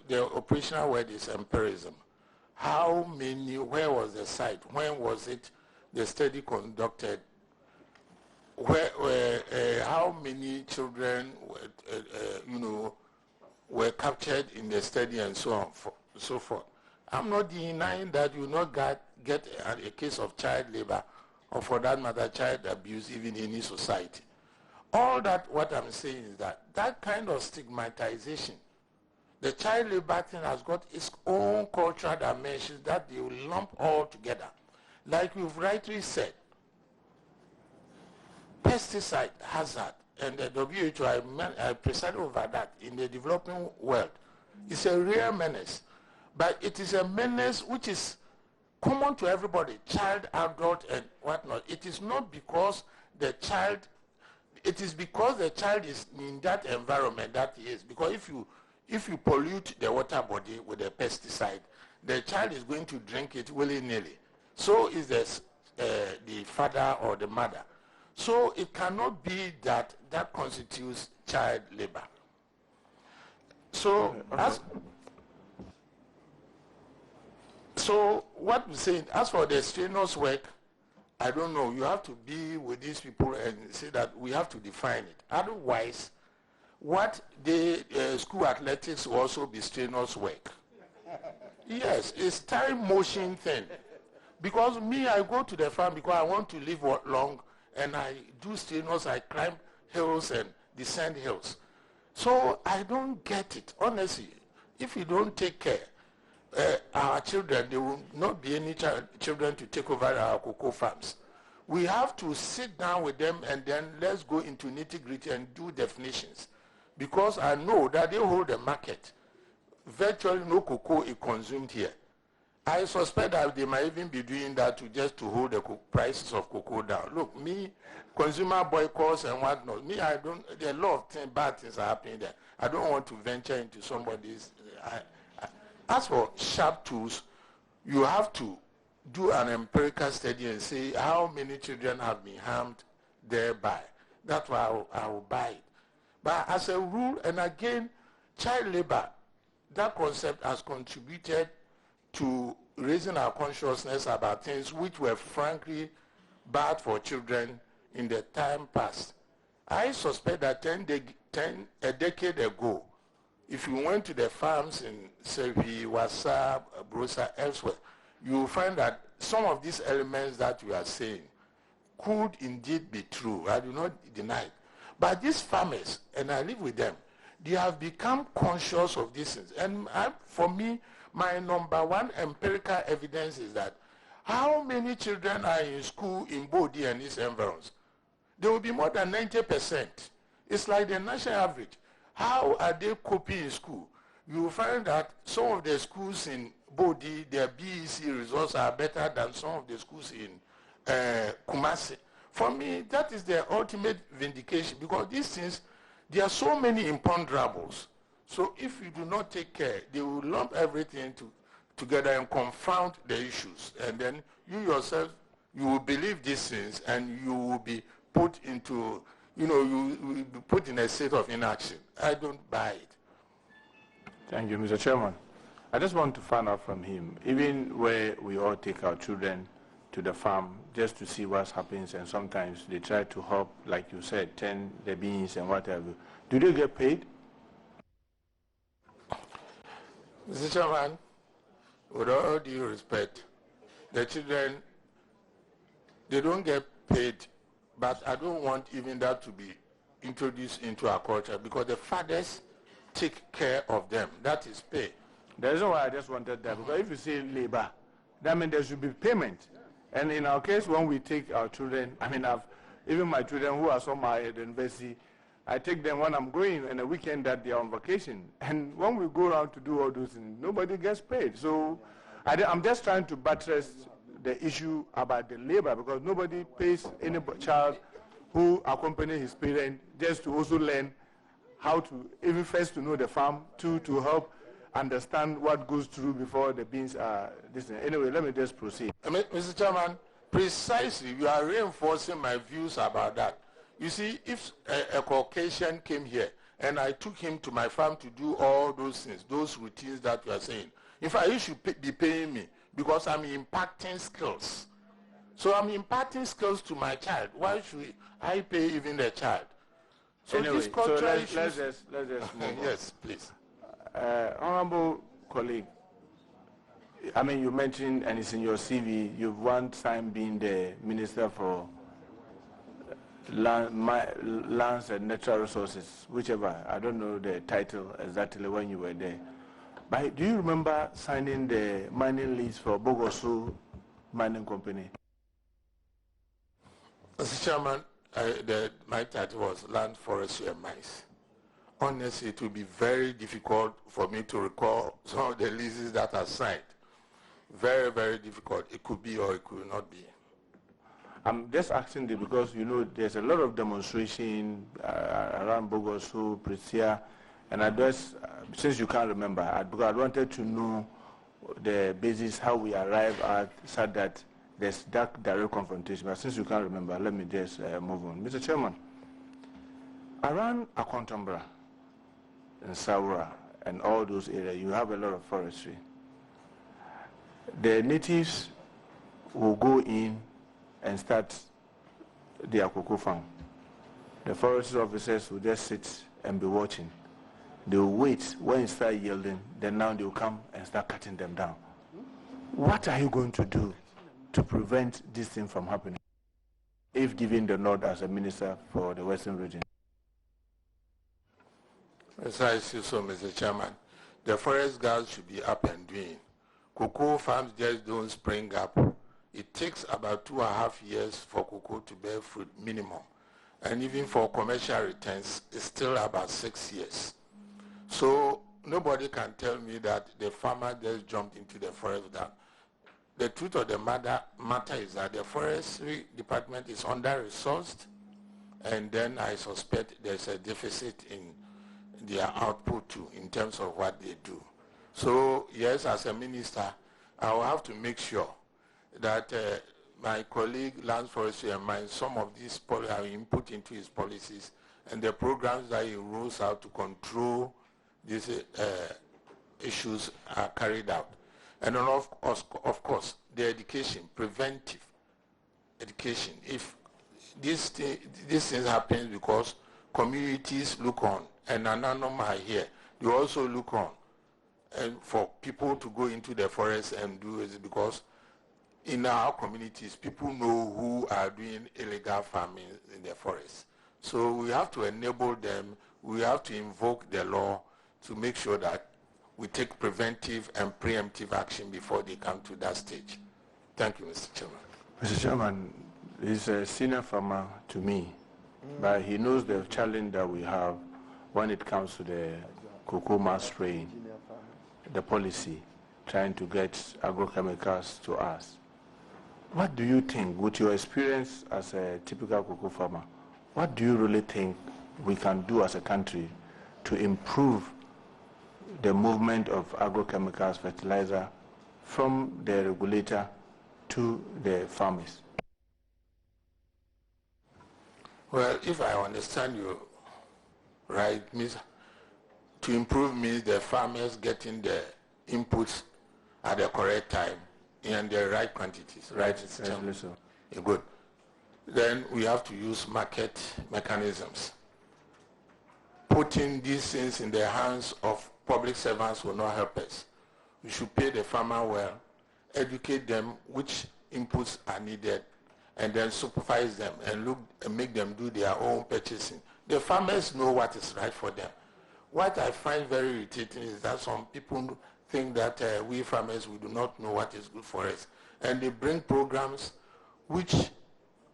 the operational word is empirism. How many, where was the site, when was it the study conducted, how many children were captured in the study and so on, so forth. I'm not denying that you will not get a case of child labor, or for that matter, child abuse, even in any society. All that, what I'm saying is that kind of stigmatization, the child labor thing has got its own cultural dimensions that they will lump all together. Like you've rightly said, pesticide hazard, and the WHO, I preside over that in the developing world. It's a real menace, but it is a menace which is common to everybody, child, adult, and whatnot. It is not because the child, it is because the child is in that environment that he is. Because if you pollute the water body with a pesticide, the child is going to drink it willy-nilly. So is the father or the mother. So it cannot be that constitutes child labor. So so what we're saying, as for the strenuous work, I don't know. You have to be with these people and say that we have to define it. Otherwise, what the school athletics will also be strenuous work. Yes, it's time motion thing. Because me, I go to the farm because I want to live long, and I do strenuous, I climb hills and descend hills. So I don't get it. Honestly, if you don't take care, our children, there will not be any children to take over our cocoa farms. We have to sit down with them and then let's go into nitty-gritty and do definitions. Because I know that they hold the market. Virtually no cocoa is consumed here. I suspect that they might even be doing that to hold the prices of cocoa down. Look, me, consumer boycotts and whatnot, me, I don't, there are a lot of bad things are happening there. I don't want to venture into somebody's, as for sharp tools, you have to do an empirical study and say how many children have been harmed thereby. That's why I will buy it. But as a rule, and again, child labor, that concept has contributed to raising our consciousness about things which were frankly bad for children in the time past. I suspect that a decade ago, if you went to the farms in Sevi, Wassa, Brosa, elsewhere, you will find that some of these elements that you are saying could indeed be true. I do not deny it. But these farmers, and I live with them, they have become conscious of these things. And for me, my number one empirical evidence is that how many children are in school in Bodi and its environs? There will be more than 90%. It's like the national average. How are they coping in school? You will find that some of the schools in Bodi, their BEC results are better than some of the schools in Kumasi. For me, that is the ultimate vindication, because these things, there are so many imponderables. So if you do not take care, they will lump everything together and confound the issues. And then you yourself, you will believe these things and you will be put into, you will be put in a state of inaction. I don't buy it.
Thank you, Mr. Chairman. I just want to find out from him, even where we all take our children to the farm just to see what happens, and sometimes they try to help, like you said, tend the beans and whatever. Do they get paid?
Mr. Chairman, with all due respect, the children, they don't get paid, but I don't want even that to be introduced into our culture, because the fathers take care of them. That is pay.
The reason why I just wanted that, because if you say labor, that means there should be payment. And in our case, when we take our children, even my children who are somewhere at the university, I take them when I'm going on a weekend that they are on vacation. And when we go around to do all those things, nobody gets paid. So I'm just trying to buttress the issue about the labor, because nobody pays any child who accompanies his parent just to also learn how to, even first to know the farm, to help understand what goes through before the beans are this. Anyway, let me just proceed.
Mr. Chairman, precisely, you are reinforcing my views about that. You see, if a Caucasian came here and I took him to my farm to do all those things, those routines that you are saying, in fact, you should be paying me, because I'm impacting skills. So I'm imparting skills to my child. Why should I pay even the child? So
anyway,
this cultural
let's just move on.
Yes, please.
Honorable colleague, I mean, you mentioned, and it's in your CV, you've one time been the Minister for Lands and Natural Resources, whichever. I don't know the title exactly when you were there. But do you remember signing the mining lease for Bogosu Mining Company?
Mr. Chairman, my title was Land, Forestry and Mines. Honestly, it will be very difficult for me to recall some of the leases that are signed. Very, very difficult. It could be or it could not be.
I'm just asking this because, you know, there's a lot of demonstration around Bogosu, Prisia, and I just, since you can't remember, because I wanted to know the basis, how we arrive at, such that there's that direct confrontation. But since you can't remember, let me just move on. Mr. Chairman, around Akontombra and Saura and all those areas, you have a lot of forestry. The natives will go in and start their cocoa farm. The forest officers will just sit and be watching. They will wait when it starts yielding, then now they will come and start cutting them down. What are you going to do to prevent this thing from happening, if given the nod as a minister for the Western region?
As I see so, Mr. Chairman, the forest guards should be up and doing. Cocoa farms just don't spring up. It takes about 2.5 years for cocoa to bear fruit minimum. And even for commercial returns, it's still about 6 years. So nobody can tell me that the farmer just jumped into the forest down. The truth of the matter is that the forestry department is under-resourced, and then I suspect there's a deficit in their output too, in terms of what they do. So yes, as a minister, I will have to make sure that my colleague, Lands, Forestry and Mines, some of these are input into his policies, and the programs that he rolls out to control these issues are carried out. And then of course, the education, preventive education. If this thing happens because communities look on, and Anonymous are here, they also look on, and for people to go into the forest and do it, because in our communities, people know who are doing illegal farming in the forest. So we have to enable them, we have to invoke the law to make sure that we take preventive and preemptive action before they come to that stage. Thank you, Mr. Chairman.
Mr. Chairman, he's a senior farmer to me, but he knows the challenge that we have when it comes to the cocoa mass spraying, the policy, trying to get agrochemicals to us. What do you think, with your experience as a typical cocoa farmer, what do you really think we can do as a country to improve the movement of agrochemicals, fertilizer, from the regulator to the farmers?
Well, if I understand you right, means to improve means the farmers getting the inputs at the correct time in the right quantities, right?
Exactly so.
Yeah, good. Then we have to use market mechanisms. Putting these things in the hands of public servants will not help us. We should pay the farmer well, educate them which inputs are needed, and then supervise them and look and make them do their own purchasing. The farmers know what is right for them. What I find very irritating is that some people think that we farmers, we do not know what is good for us. And they bring programs, which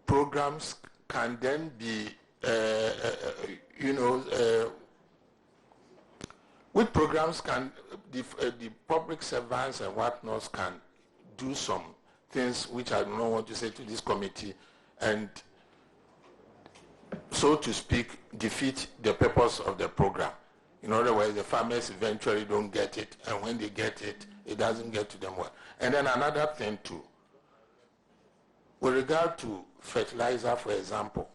programs can then be, which programs can, the public servants and whatnot can do some things which I don't want to say to this committee, and so to speak, defeat the purpose of the program. In other words, the farmers eventually don't get it, and when they get it, it doesn't get to them well. And then another thing too, with regard to fertilizer, for example,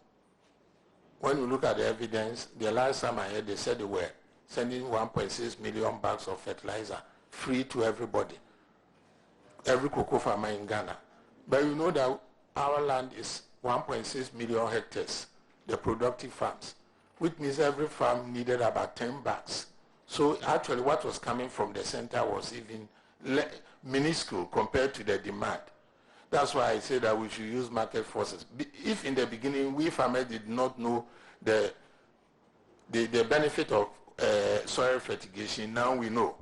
when you look at the evidence, the last time I heard, they said they were sending 1.6 million bags of fertilizer free to everybody, every cocoa farmer in Ghana. But you know that our land is 1.6 million hectares, the productive farms, which means every farm needed about 10 bags. So actually what was coming from the center was even minuscule compared to the demand. That's why I say that we should use market forces. If in the beginning we farmers did not know the benefit of soil fertigation, now we know.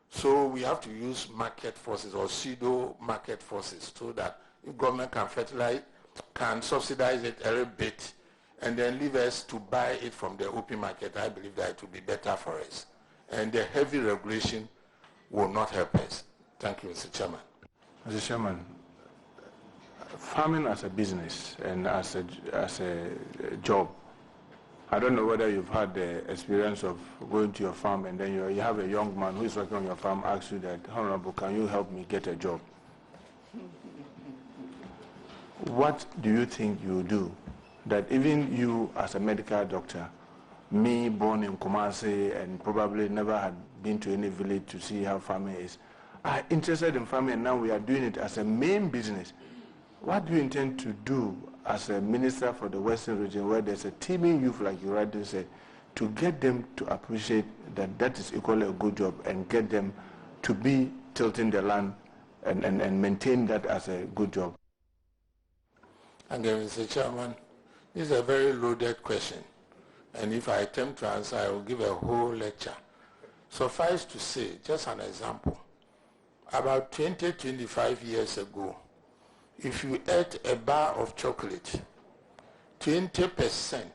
So we have to use market forces or pseudo market forces so that if government can fertilize, can subsidize it a little bit, and then leave us to buy it from the open market, I believe that it will be better for us. And the heavy regulation will not help us. Thank you, Mr. Chairman.
Mr. Chairman, farming as a business and as a job, I don't know whether you've had the experience of going to your farm and then you have a young man who is working on your farm asks you that, Honorable, can you help me get a job? What do you think you do that even you as a medical doctor, me born in Kumasi and probably never had been to any village to see how farming is, are interested in farming and now we are doing it as a main business? What do you intend to do as a minister for the Western region where there's a teeming youth, like you rightly said, to get them to appreciate that that is equally a good job and get them to be tilting the land and maintain that as a good job?
Again, Mr. Chairman, this is a very loaded question. And if I attempt to answer, I will give a whole lecture. Suffice to say, just an example, about 20, 25 years ago, if you ate a bar of chocolate, 20%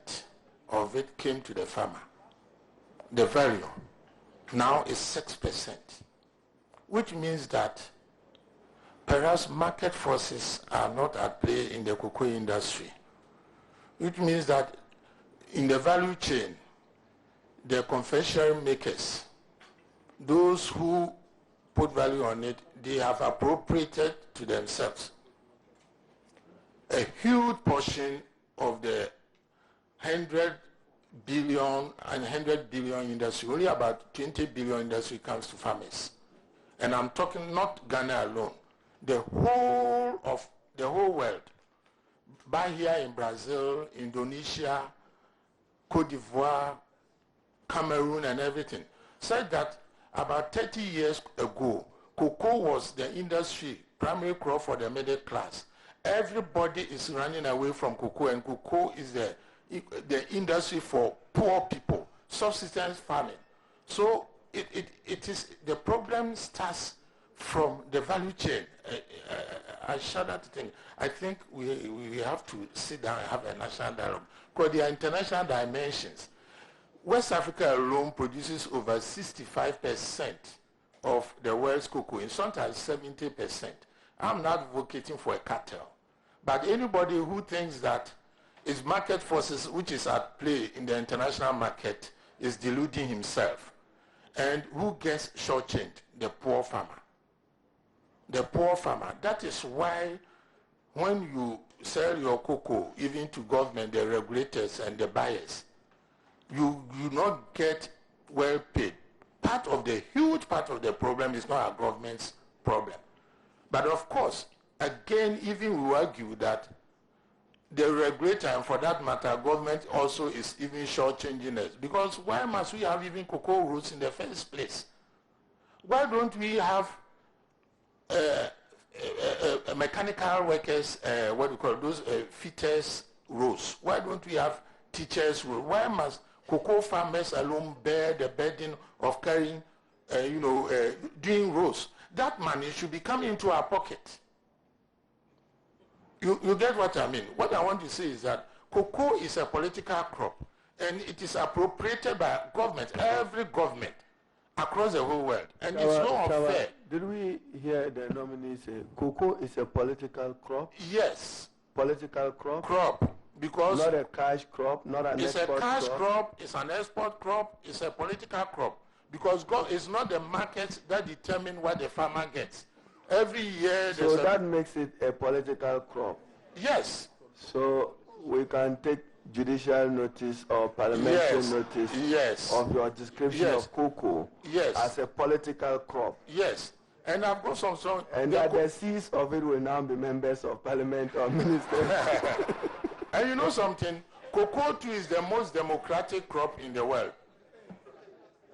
of it came to the farmer. The value now is 6%, which means that perhaps market forces are not at play in the cocoa industry, which means that in the value chain, the confectionery makers, those who put value on it, they have appropriated to themselves a huge portion of the 100 billion and 100 billion industry. Only about 20 billion industry comes to farmers. And I'm talking not Ghana alone, the whole world. By here in Brazil, Indonesia, Cote d'Ivoire, Cameroon and everything, said that about 30 years ago, cocoa was the industry, primary crop for the middle class. Everybody is running away from cocoa, and cocoa is the industry for poor people, subsistence farming. So it is, the problem starts from the value chain. I shudder to think. I think we have to sit down and have a national dialogue, because there are international dimensions. West Africa alone produces over 65% of the world's cocoa, in sometimes 70%. I'm not advocating for a cartel, but anybody who thinks that it's market forces which is at play in the international market is deluding himself. And who gets shortchanged? The poor farmer. The poor farmer. That is why when you sell your cocoa, even to government, the regulators and the buyers, you not get well paid. Huge part of the problem is not our government's problem. But of course, again, even we argue that the regulator, and for that matter, government also is even shortchanging us. Because why must we have even cocoa roads in the first place? Why don't we have mechanical workers, what do you call those fitters roads? Why don't we have teachers roads? Why must cocoa farmers alone bear the burden of carrying, doing roads? That money should be coming into our pocket. You get what I mean? What I want to say is that cocoa is a political crop, and it is appropriated by government, every government across the whole world, and it's not unfair.
Did we hear the nominee say cocoa is a political crop?
Yes.
Political crop?
Crop, because
not a cash crop, not an export crop.
It's a cash crop, it's an export crop, it's a political crop, because it's not the market that determines what the farmer gets. Every year
so that makes it a political crop.
Yes.
So we can take judicial notice or parliamentary notice
yes.
of your description
yes.
of cocoa
yes.
as a political crop.
Yes. And I've got some songs.
And that the seeds of it will now be members of parliament or ministers.
And you know something? Cocoa too is the most democratic crop in the world.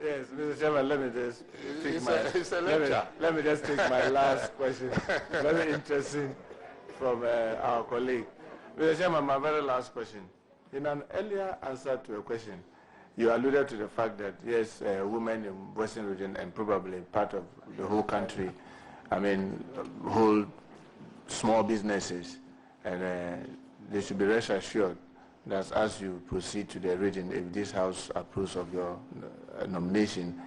Yes, Mr. Chairman, let me just
let
me just take my last question. Very interesting from our colleague. Mr. Chairman, my very last question. In an earlier answer to a question, you alluded to the fact that, yes, women in Western region and probably part of the whole country, whole small businesses, and they should be rest assured that as you proceed to the region, if this House approves of your nomination,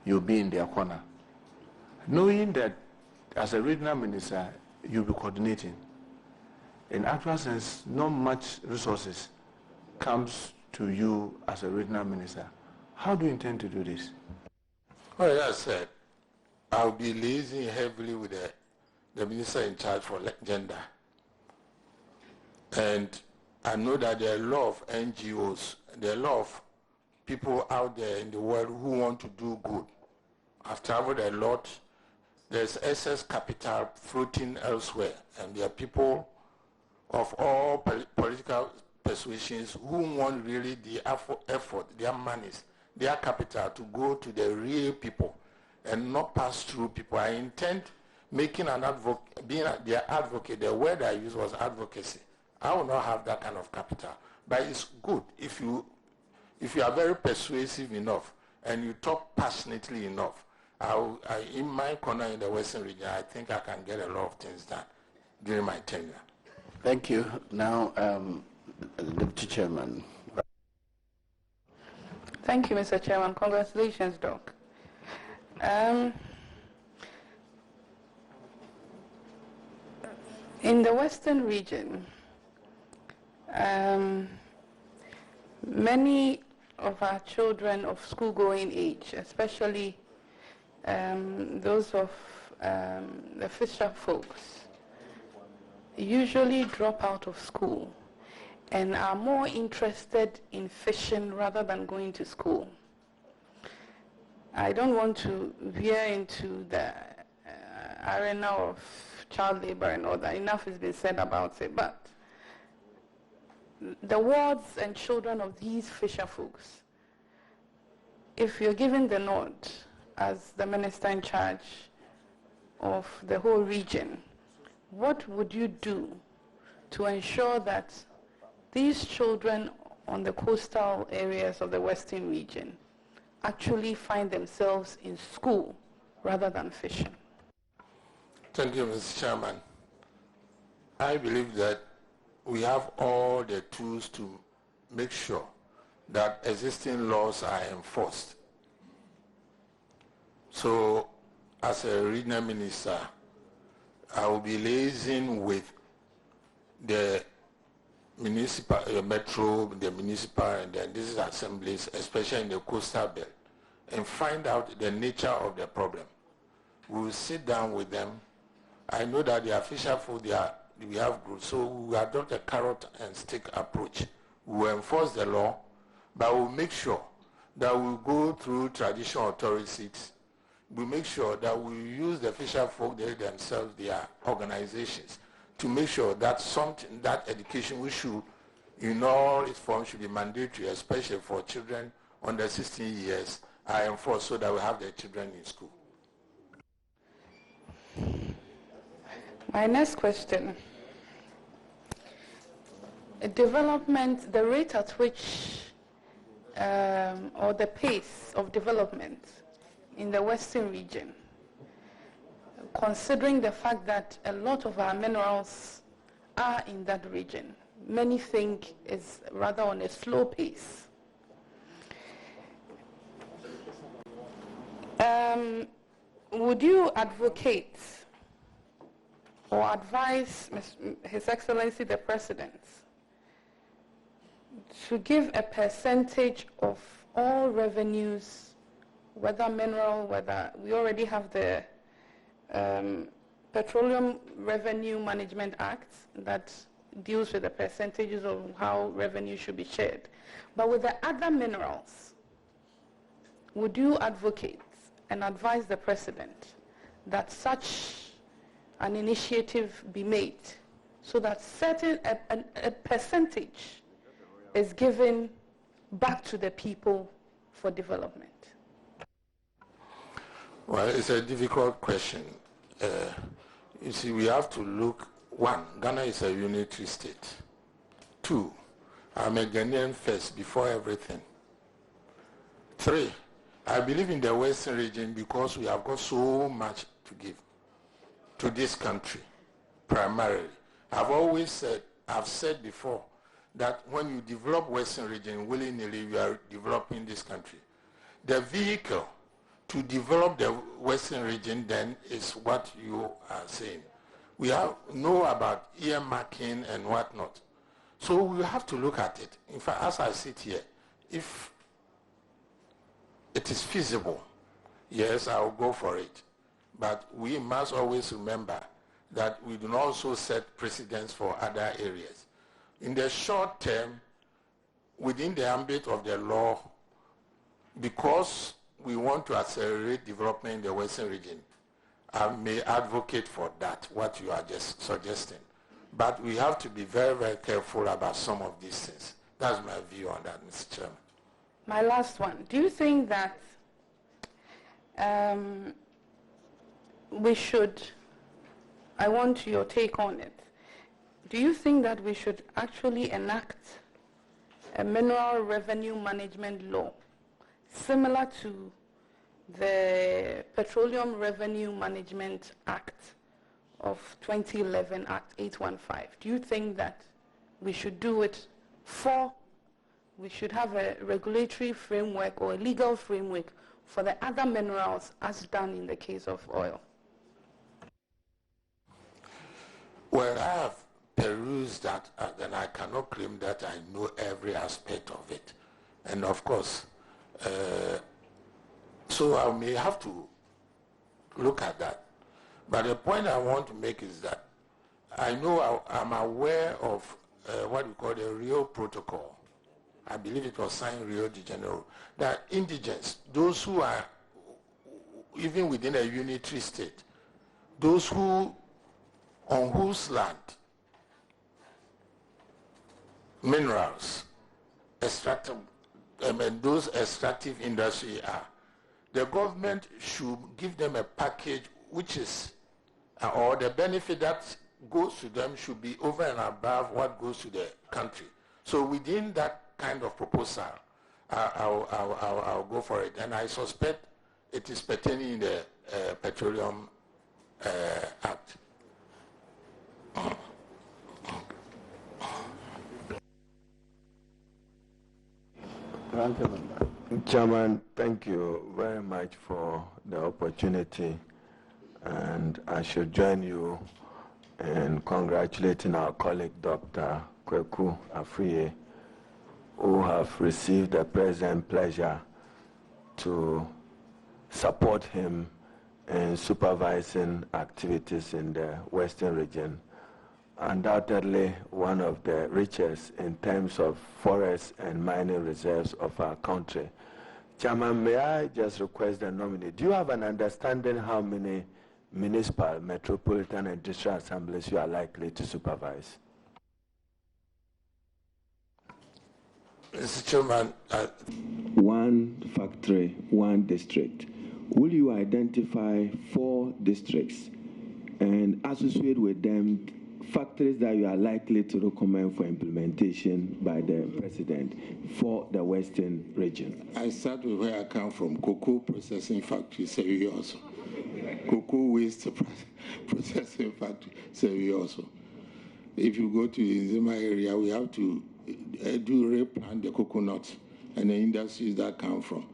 you'll be in their corner. Knowing that as a regional minister, you'll be coordinating. In actual sense, not much resources comes to you as a regional minister. How do you intend to do this?
Well, as I said, I'll be liaising heavily with the minister in charge for gender. And I know that there are a lot of NGOs, there are a lot of people out there in the world who want to do good. I've traveled a lot. There's excess capital floating elsewhere, and there are people of all political persuasions who want really the effort, their monies, their capital to go to the real people and not pass through people. I intend making an advocate, being their advocate. The word I used was advocacy. I will not have that kind of capital, but it's good if you are very persuasive enough and you talk passionately enough. In my corner in the Western region, I think I can get a lot of things done during my tenure.
Thank you. Now, Deputy Chairman.
Thank you, Mr. Chairman. Congratulations, Doc. In the Western region, many of our children of school-going age, especially those of the fisher folks, usually drop out of school and are more interested in fishing rather than going to school. I don't want to veer into the arena of child labor and all that. Enough has been said about it, but the wards and children of these fisher folks, if you're given the nod as the minister in charge of the whole region, what would you do to ensure that these children on the coastal areas of the Western region actually find themselves in school rather than fishing?
Thank you, Mr. Chairman. I believe that we have all the tools to make sure that existing laws are enforced. So, as a regional minister, I will be liaising with the municipal, metro, the municipal, and then these assemblies, especially in the coastal belt, and find out the nature of the problem. We will sit down with them. I know that the official food, we have groups, so we will adopt a carrot and stick approach. We will enforce the law, but we will make sure that we go through traditional authorities. We make sure that we use the fisher folk themselves, their organizations, to make sure that that education we should, in all its forms, should be mandatory, especially for children under 16 years, are enforced so that we have their children in school.
My next question. Development, the rate at which, or the pace of development in the Western region, considering the fact that a lot of our minerals are in that region, many think is rather on a slow pace. Would you advocate or advise His Excellency the President to give a percentage of all revenues, whether mineral, whether we already have the Petroleum Revenue Management Act that deals with the percentages of how revenue should be shared. But with the other minerals, would you advocate and advise the President that such an initiative be made so that a percentage is given back to the people for development?
Well, it's a difficult question. You see, we have to look, one, Ghana is a unitary state. Two, I'm a Ghanaian first before everything. Three, I believe in the Western region because we have got so much to give to this country, primarily. I've said before that when you develop Western region willy-nilly, you are developing this country. The vehicle to develop the Western region then is what you are saying. We know about earmarking and whatnot. So we have to look at it. In fact, as I sit here, if it is feasible, yes, I'll go for it. But we must always remember that we do not also set precedents for other areas. In the short term, within the ambit of the law, because we want to accelerate development in the Western region, I may advocate for that, what you are just suggesting. But we have to be very, very careful about some of these things. That's my view on that, Mr. Chairman.
My last one. Do you think that we should, I want your take on it, do you think that we should actually enact a mineral revenue management law similar to the Petroleum Revenue Management Act of 2011, Act 815? Do you think that we should do it we should have a regulatory framework or a legal framework for the other minerals as done in the case of oil?
Well, I have perused that, and I cannot claim that I know every aspect of it. And of course, so I may have to look at that. But the point I want to make is that I know I'm aware of what we call the Rio Protocol. I believe it was signed Rio de Janeiro. That indigents, those who are even within a unitary state, those who on whose land minerals, extractive, those extractive industry are, the government should give them a package which is, or the benefit that goes to them should be over and above what goes to the country. So within that kind of proposal, I'll go for it. And I suspect it is pertaining in the Petroleum Act.
Chairman, thank you very much for the opportunity, and I should join you in congratulating our colleague Dr. Kweku Afriye, who have received the present pleasure to support him in supervising activities in the Western region. Undoubtedly one of the richest in terms of forest and mining reserves of our country. Chairman, may I just request the nominee, do you have an understanding how many municipal, metropolitan, and district assemblies you are likely to supervise?
Mr. Chairman,
one factory, one district. Will you identify 4 districts and associate with them factories that you are likely to recommend for implementation by the President for the Western region?
I start with where I come from, cocoa processing factory, Sevi also. Cocoa waste processing factory, Sevi also. If you go to the Zima area, we have to replant the coconuts and the industries that come from.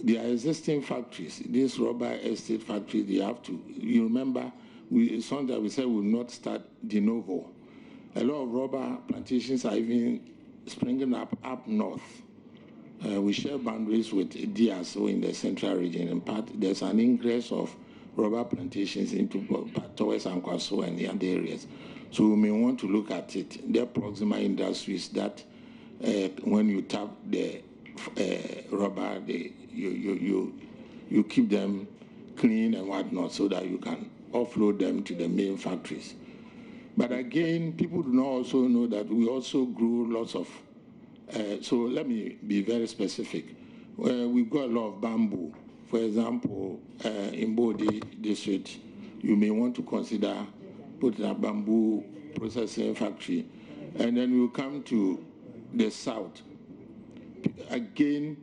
There are existing factories. These rubber estate factories, they have to, you remember, sometimes we said we will not start de novo. A lot of rubber plantations are even springing up north. We share boundaries with DRSO in the central region. In part, there's an ingress of rubber plantations into towards Ankwaso and the other areas. So we may want to look at it. There are proximal industries that when you tap the rubber, you keep them clean and whatnot so that you can offload them to the main factories. But again, people do not also know that we also grew lots of, so let me be very specific. We've got a lot of bamboo. For example, in Bodi district, you may want to consider putting a bamboo processing factory. And then we'll come to the south. Again,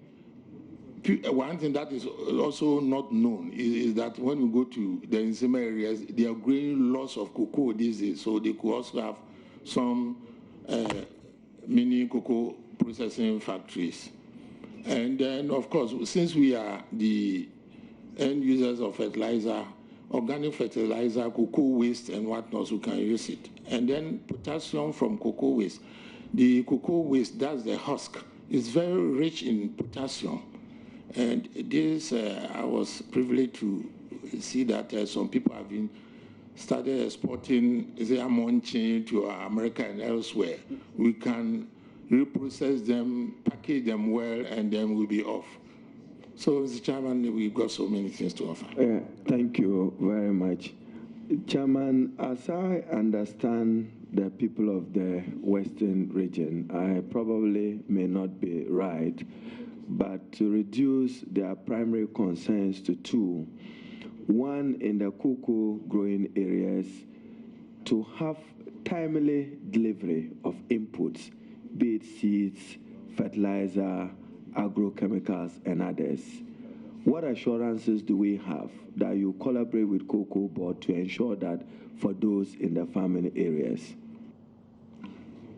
one thing that is also not known is that when we go to the Nsema areas, they are growing lots of cocoa these days, so they could also have some mini cocoa processing factories. And then, of course, since we are the end users of fertilizer, organic fertilizer, cocoa waste and whatnot, we can use it. And then potassium from cocoa waste. The cocoa waste, that's the husk, is very rich in potassium. And this, I was privileged to see that some people have been started exporting the amonche to America and elsewhere. We can reprocess them, package them well, and then we'll be off. So, Mr. Chairman, we've got so many things to offer.
Thank you very much. Chairman, as I understand the people of the Western region, I probably may not be right, but to reduce their primary concerns to two. One, in the cocoa growing areas, to have timely delivery of inputs, be it seeds, fertilizer, agrochemicals, and others. What assurances do we have that you collaborate with Cocoa Board to ensure that for those in the farming areas?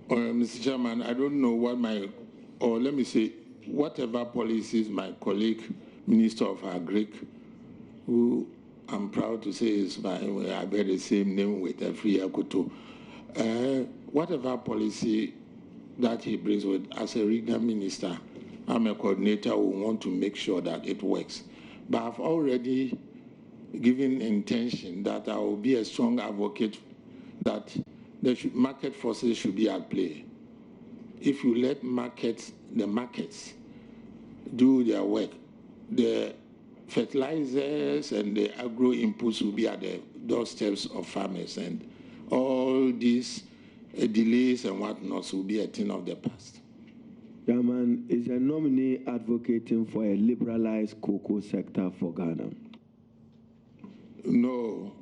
Mr. Chairman, I don't know what let me say, whatever policies my colleague, Minister of Agric, who I'm proud to say is I bear the same name with Efri Akoto, whatever policy that he brings with, as a regional minister, I'm a coordinator who want to make sure that it works. But I've already given intention that I will be a strong advocate that market forces should be at play. If you let the markets do their work, the fertilizers and the agro inputs will be at the doorsteps of farmers, and all these delays and whatnot will be a thing of the past.
Chairman, is a nominee advocating for a liberalized cocoa sector for Ghana?
No,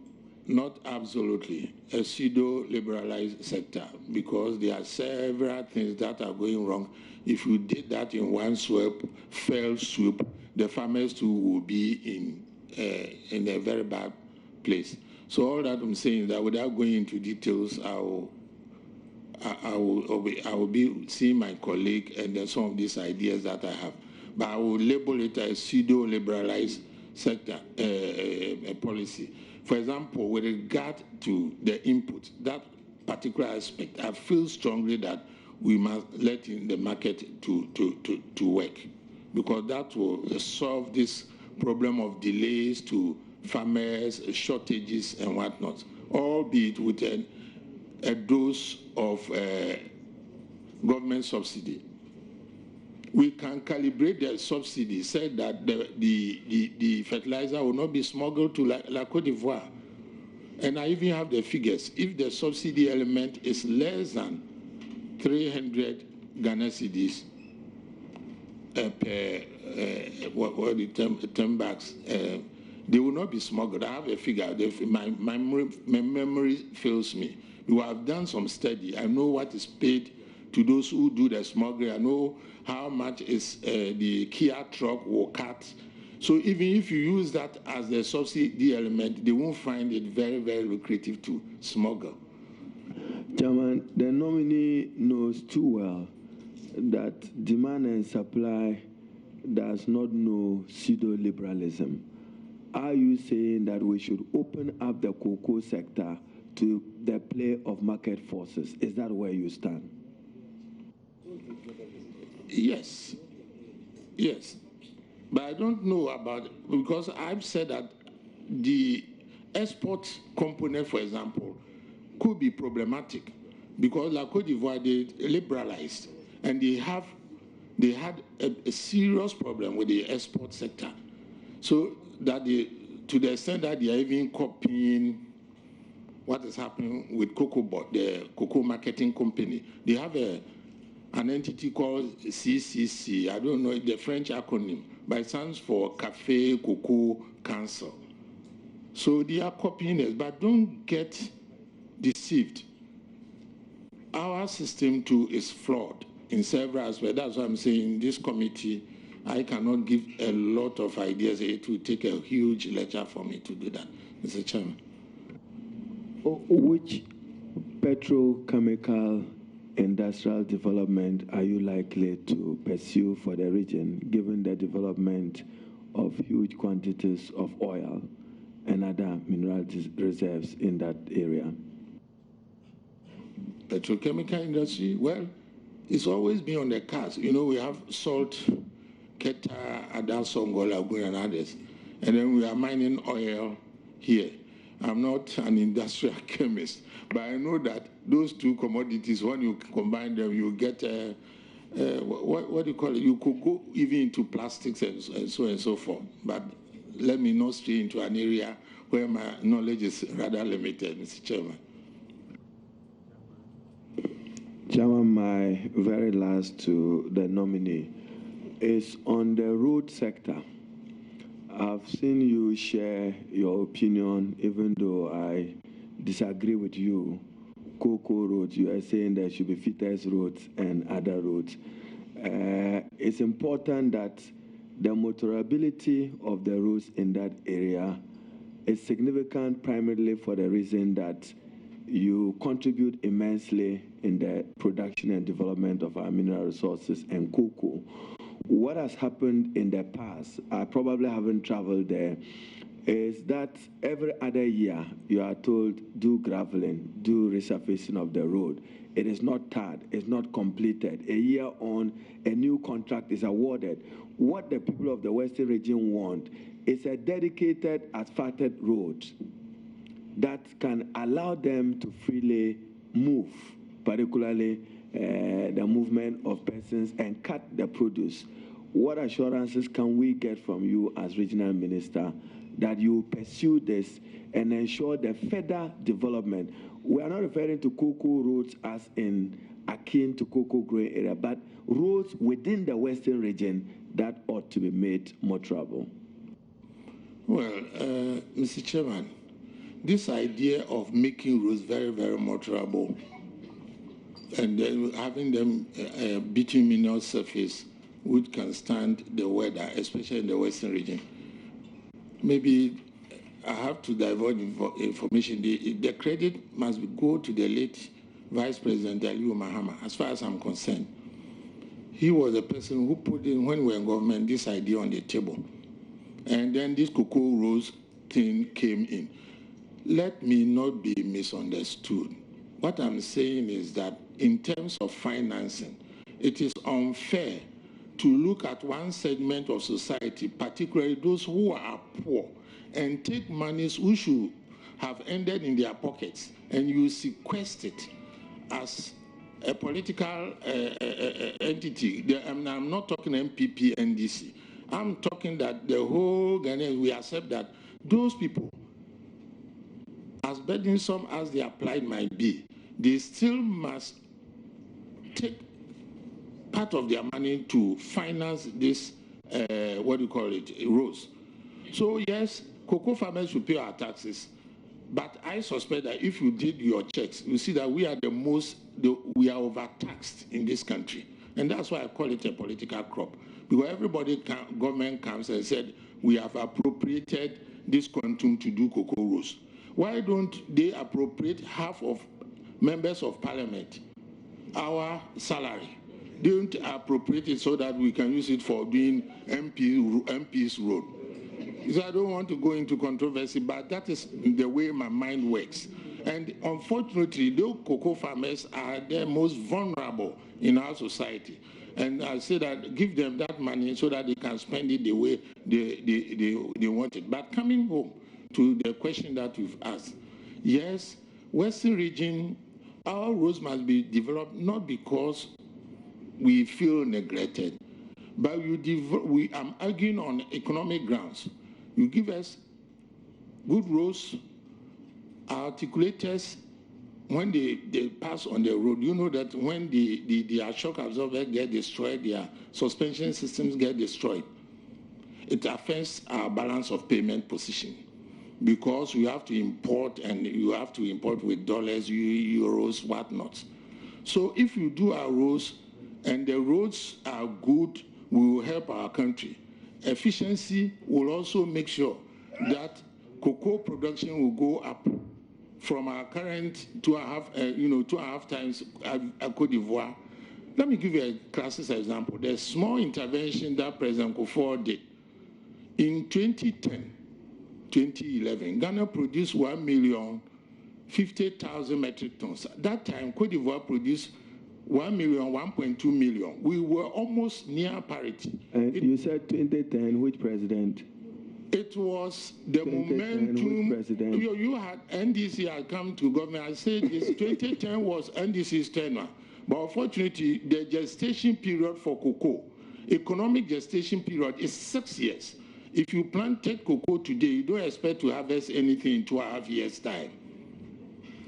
not absolutely. A pseudo-liberalized sector, because there are several things that are going wrong. If you did that in one fell swoop, the farmers too will be in a very bad place. So all that I'm saying is that without going into details, I will be seeing my colleague and then some of these ideas that I have. But I will label it as pseudo-liberalized sector policy. For example, with regard to the input, that particular aspect, I feel strongly that we must let in the market to work, because that will solve this problem of delays to farmers, shortages and whatnot, albeit with a dose of government subsidy. We can calibrate the subsidy, say that the fertilizer will not be smuggled to La Côte d'Ivoire. And I even have the figures. If the subsidy element is less than 300 Ghana cedis per 10 bags, they will not be smuggled. I have a figure. My memory fails me. We have done some study. I know what is paid to those who do the smuggling. I know how much is the Kia truck will cut. So even if you use that as the subsidy element, they won't find it very, very lucrative to smuggle.
Chairman, the nominee knows too well that demand and supply does not know pseudo-liberalism. Are you saying that we should open up the cocoa sector to the play of market forces? Is that where you stand?
Yes. Yes. But I don't know about it, because I've said that the export component, for example, could be problematic, because La Côte d'Ivoire, they liberalized, and they had a serious problem with the export sector. So that to the extent that they are even copying what is happening with the cocoa marketing company. They have an entity called CCC. I don't know the French acronym, but it stands for Café Cocoa Council. So they are copying us, but don't get deceived. Our system too is flawed in several aspects. That's why I'm saying this committee, I cannot give a lot of ideas. It will take a huge lecture for me to do that, Mr. Chairman.
Which petrochemical industrial development are you likely to pursue for the region, given the development of huge quantities of oil and other mineral reserves in that area?
Petrochemical industry, well, it's always been on the cards. You know, we have salt, Keta, Adasongo, Lagoon, and others. And then we are mining oil here. I'm not an industrial chemist, but I know that those two commodities, when you combine them, you get, what do you call it? You could go even into plastics and so on and so forth. But let me not stray into an area where my knowledge is rather limited, Mr. Chairman.
Chairman, my very last to the nominee is on the road sector. I've seen you share your opinion, even though I disagree with you. Cocoa roads, you are saying there should be fittest roads and other roads. It's important that the motorability of the roads in that area is significant primarily for the reason that you contribute immensely in the production and development of our mineral resources and cocoa. What has happened in the past, I probably haven't traveled there, is that every other year you are told, do graveling, do resurfacing of the road. It is not tarred, it's not completed. A year on, a new contract is awarded. What the people of the Western region want is a dedicated asphalted road that can allow them to freely move, particularly the movement of persons and cut the produce. What assurances can we get from you as regional minister that you pursue this and ensure the further development? We are not referring to cocoa roads as in akin to cocoa growing area, but roads within the Western region that ought to be made motorable.
Well, Mr. Chairman, this idea of making roads very, very motorable and then having them bituminous surface which can stand the weather, especially in the Western region. Maybe I have to divulge information. The credit must go to the late Vice President Aliyu Mahama, as far as I'm concerned. He was the person who put in, when we were in government, this idea on the table. And then this cocoa rose thing came in. Let me not be misunderstood. What I'm saying is that in terms of financing, it is unfair to look at one segment of society, particularly those who are poor, and take monies which should have ended in their pockets, and you sequester it as a political entity. I'm not talking MPP, NDC. I'm talking that the whole Ghanaians, we accept that those people, as burdensome as the applied might be, they still must take part of their money to finance this, roads. So yes, cocoa farmers should pay our taxes, but I suspect that if you did your checks, you see that we are we are overtaxed in this country. And that's why I call it a political crop. Because government comes and said, we have appropriated this quantum to do cocoa roads. Why don't they appropriate half of members of parliament, our salary? Don't appropriate it so that we can use it for doing MP's road. So I don't want to go into controversy, but that is the way my mind works. And unfortunately, those cocoa farmers are the most vulnerable in our society. And I say that give them that money so that they can spend it the way they want it. But coming home to the question that you've asked, yes, Western region, our roads must be developed not because we feel neglected, but I'm arguing on economic grounds. You give us Good roads, articulators, when they pass on the road, you know that when the shock absorbers get destroyed, their suspension systems get destroyed, it affects our balance of payment position, because you have to import, and you have to import with dollars, euros, whatnot. So if you do our roads and the roads are good, we will help our country. Efficiency will also make sure that cocoa production will go up from our current 2.5 times Côte d'Ivoire. Let me give you a classic example. The small intervention that President Kufuor did in 2010, 2011, Ghana produced 1,050,000 metric tons. At that time, Côte d'Ivoire produced 1.2 million. We were almost near parity.
And you said 2010, which president?
It was the momentum.
Which president?
You had NDC had come to government. I said this 2010 was NDC's tenure. But unfortunately, the gestation period for cocoa, economic gestation period, is 6 years. If you planted cocoa today, you don't expect to harvest anything in 2.5 years' time.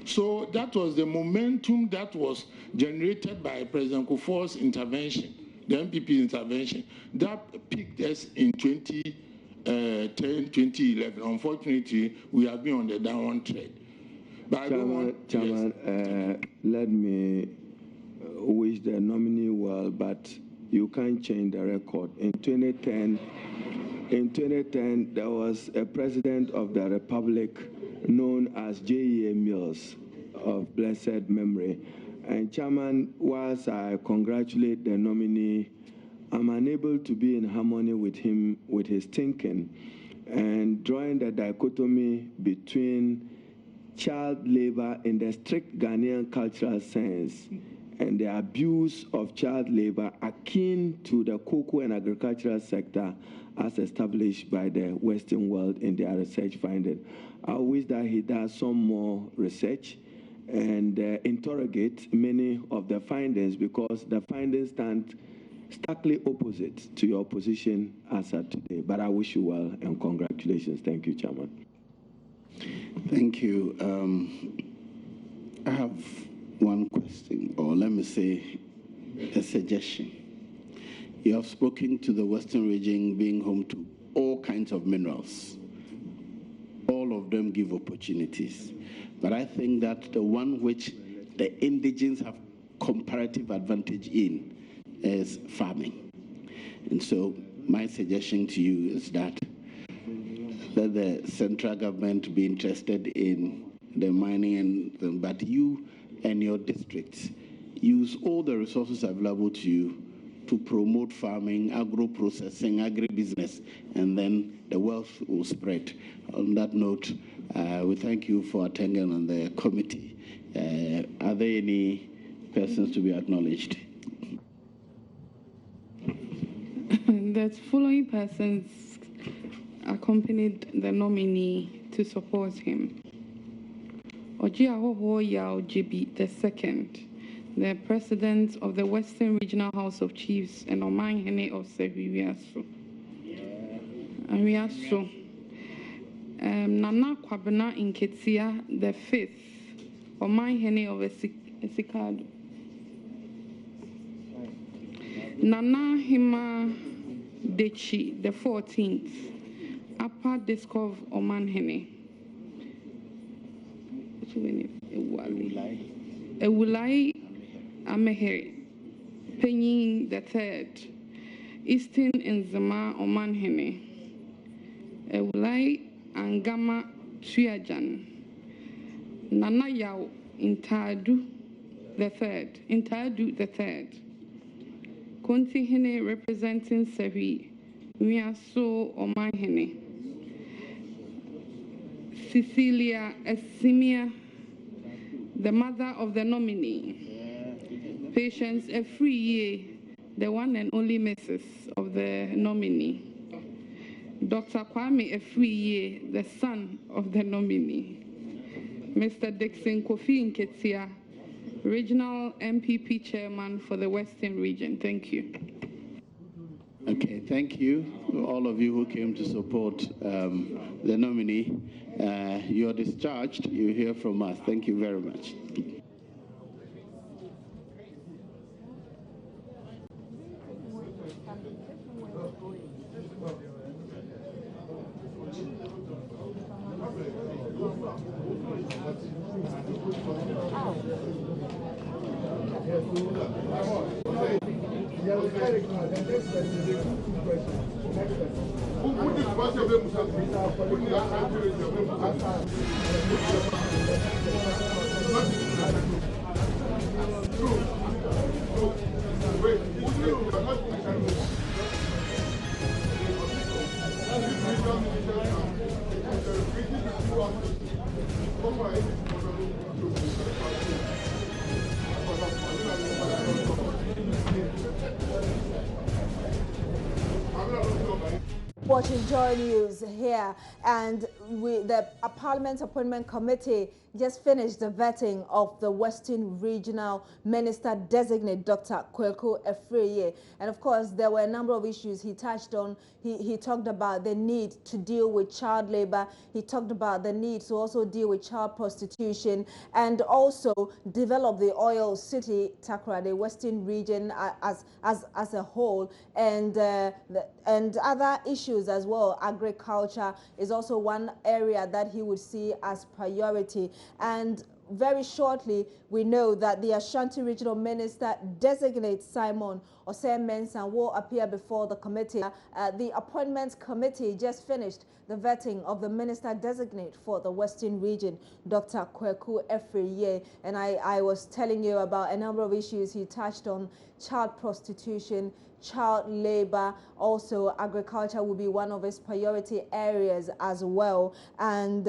So that was the momentum that was generated by President Kufuor's intervention, the MPP's intervention. That peaked us in 2010, 2011. Unfortunately, we have been on the downward trend. But
Chairman, let me wish the nominee well, but you can't change the record. In 2010, there was a president of the Republic known as J.E.A. Mills of blessed memory. And Chairman, whilst I congratulate the nominee, I'm unable to be in harmony with him, with his thinking, and drawing the dichotomy between child labor in the strict Ghanaian cultural sense and the abuse of child labor akin to the cocoa and agricultural sector as established by the Western world in their research finding. I wish that he does some more research and interrogate many of the findings, because the findings stand starkly opposite to your position as of today. But I wish you well and congratulations. Thank you, Chairman.
Thank you. I have one question, or let me say a suggestion. You have spoken to the Western region being home to all kinds of minerals. All of them give opportunities. But I think that the one which the indigents have comparative advantage in is farming. And so my suggestion to you is that the central government be interested in the mining, but you and your districts use all the resources available to you to promote farming, agro-processing, agribusiness, and then the wealth will spread. On that note, we thank you for attending on the committee. Are there any persons to be acknowledged?
The following persons accompanied the nominee to support him. Ojiahoho Yao Jibi II, the President of the Western Regional House of Chiefs and Omanhene of Seviwiaso. Ariaso. Nana Kwabena Inketia the 5th, Omanhene of Esikado. Nana Hima Dechi the 14th, Upper Diskov Omanhene. Ewulai Amehere, Penyin the 3rd, Eastern Nzema Omanhene. Ewulai Angama Tuyajan, Nana Yao Intadu the 3rd, Konti Hene representing Sevi, Miaso Omanhene. Cecilia Esimia, the mother of the nominee. Patience Efriye, the one and only Mrs. of the nominee. Dr. Kwame Efriye, the son of the nominee. Mr. Dixon Kofi Nketia, Regional MPP Chairman for the Western Region. Thank you.
Okay, thank you, all of you who came to support the nominee. You're discharged. You hear from us. Thank you very much.
Watching Joy News here, and the Parliament Appointment Committee just finished the vetting of the Western Regional Minister Designate, Dr. Kweku Efreye. And of course, there were a number of issues he touched on. He talked about the need to deal with child labor. He talked about the need to also deal with child prostitution and also develop the oil city, Takra, the Western region as a whole, and other issues as well. Agriculture is also one area that he would see as priority. And very shortly, we know that the Ashanti Regional Minister Designate Simon Osei-Mensah will appear before the committee. The Appointments Committee just finished the vetting of the Minister Designate for the Western Region, Dr. Kweku Efreye. And I was telling you about a number of issues he touched on: child prostitution, child labor, also agriculture will be one of his priority areas as well. And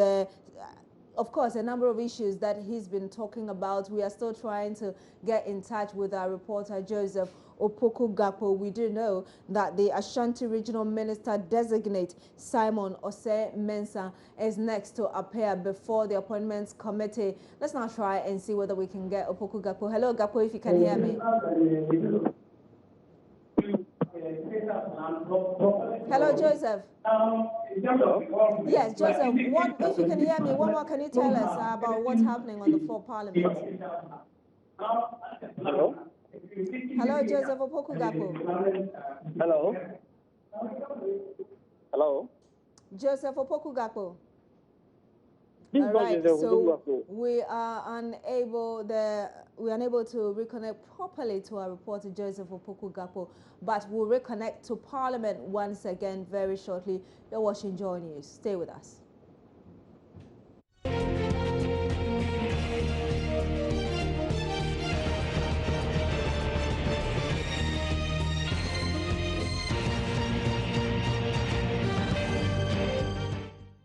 of course, a number of issues that he's been talking about. We are still trying to get in touch with our reporter, Joseph Opoku-Gakpo. We do know that the Ashanti Regional Minister Designate, Simon Osei-Mensah, is next to appear before the Appointments Committee. Let's now try and see whether we can get Opoku-Gakpo. Hello, Gakpo, if you can hear me. Hello, Joseph.
Hello?
Yes, Joseph, if you can hear me, what more can you tell us about what's happening on the floor of Parliament?
Hello?
Hello, Joseph Opoku-Gakpo.
Hello? Hello?
Joseph Opoku-Gakpo.
This
All right,
is
so we are unable to reconnect properly to our reporter Joseph Opoku-Gakpo, but we'll reconnect to Parliament once again very shortly. You're watching Joy News. Stay with us.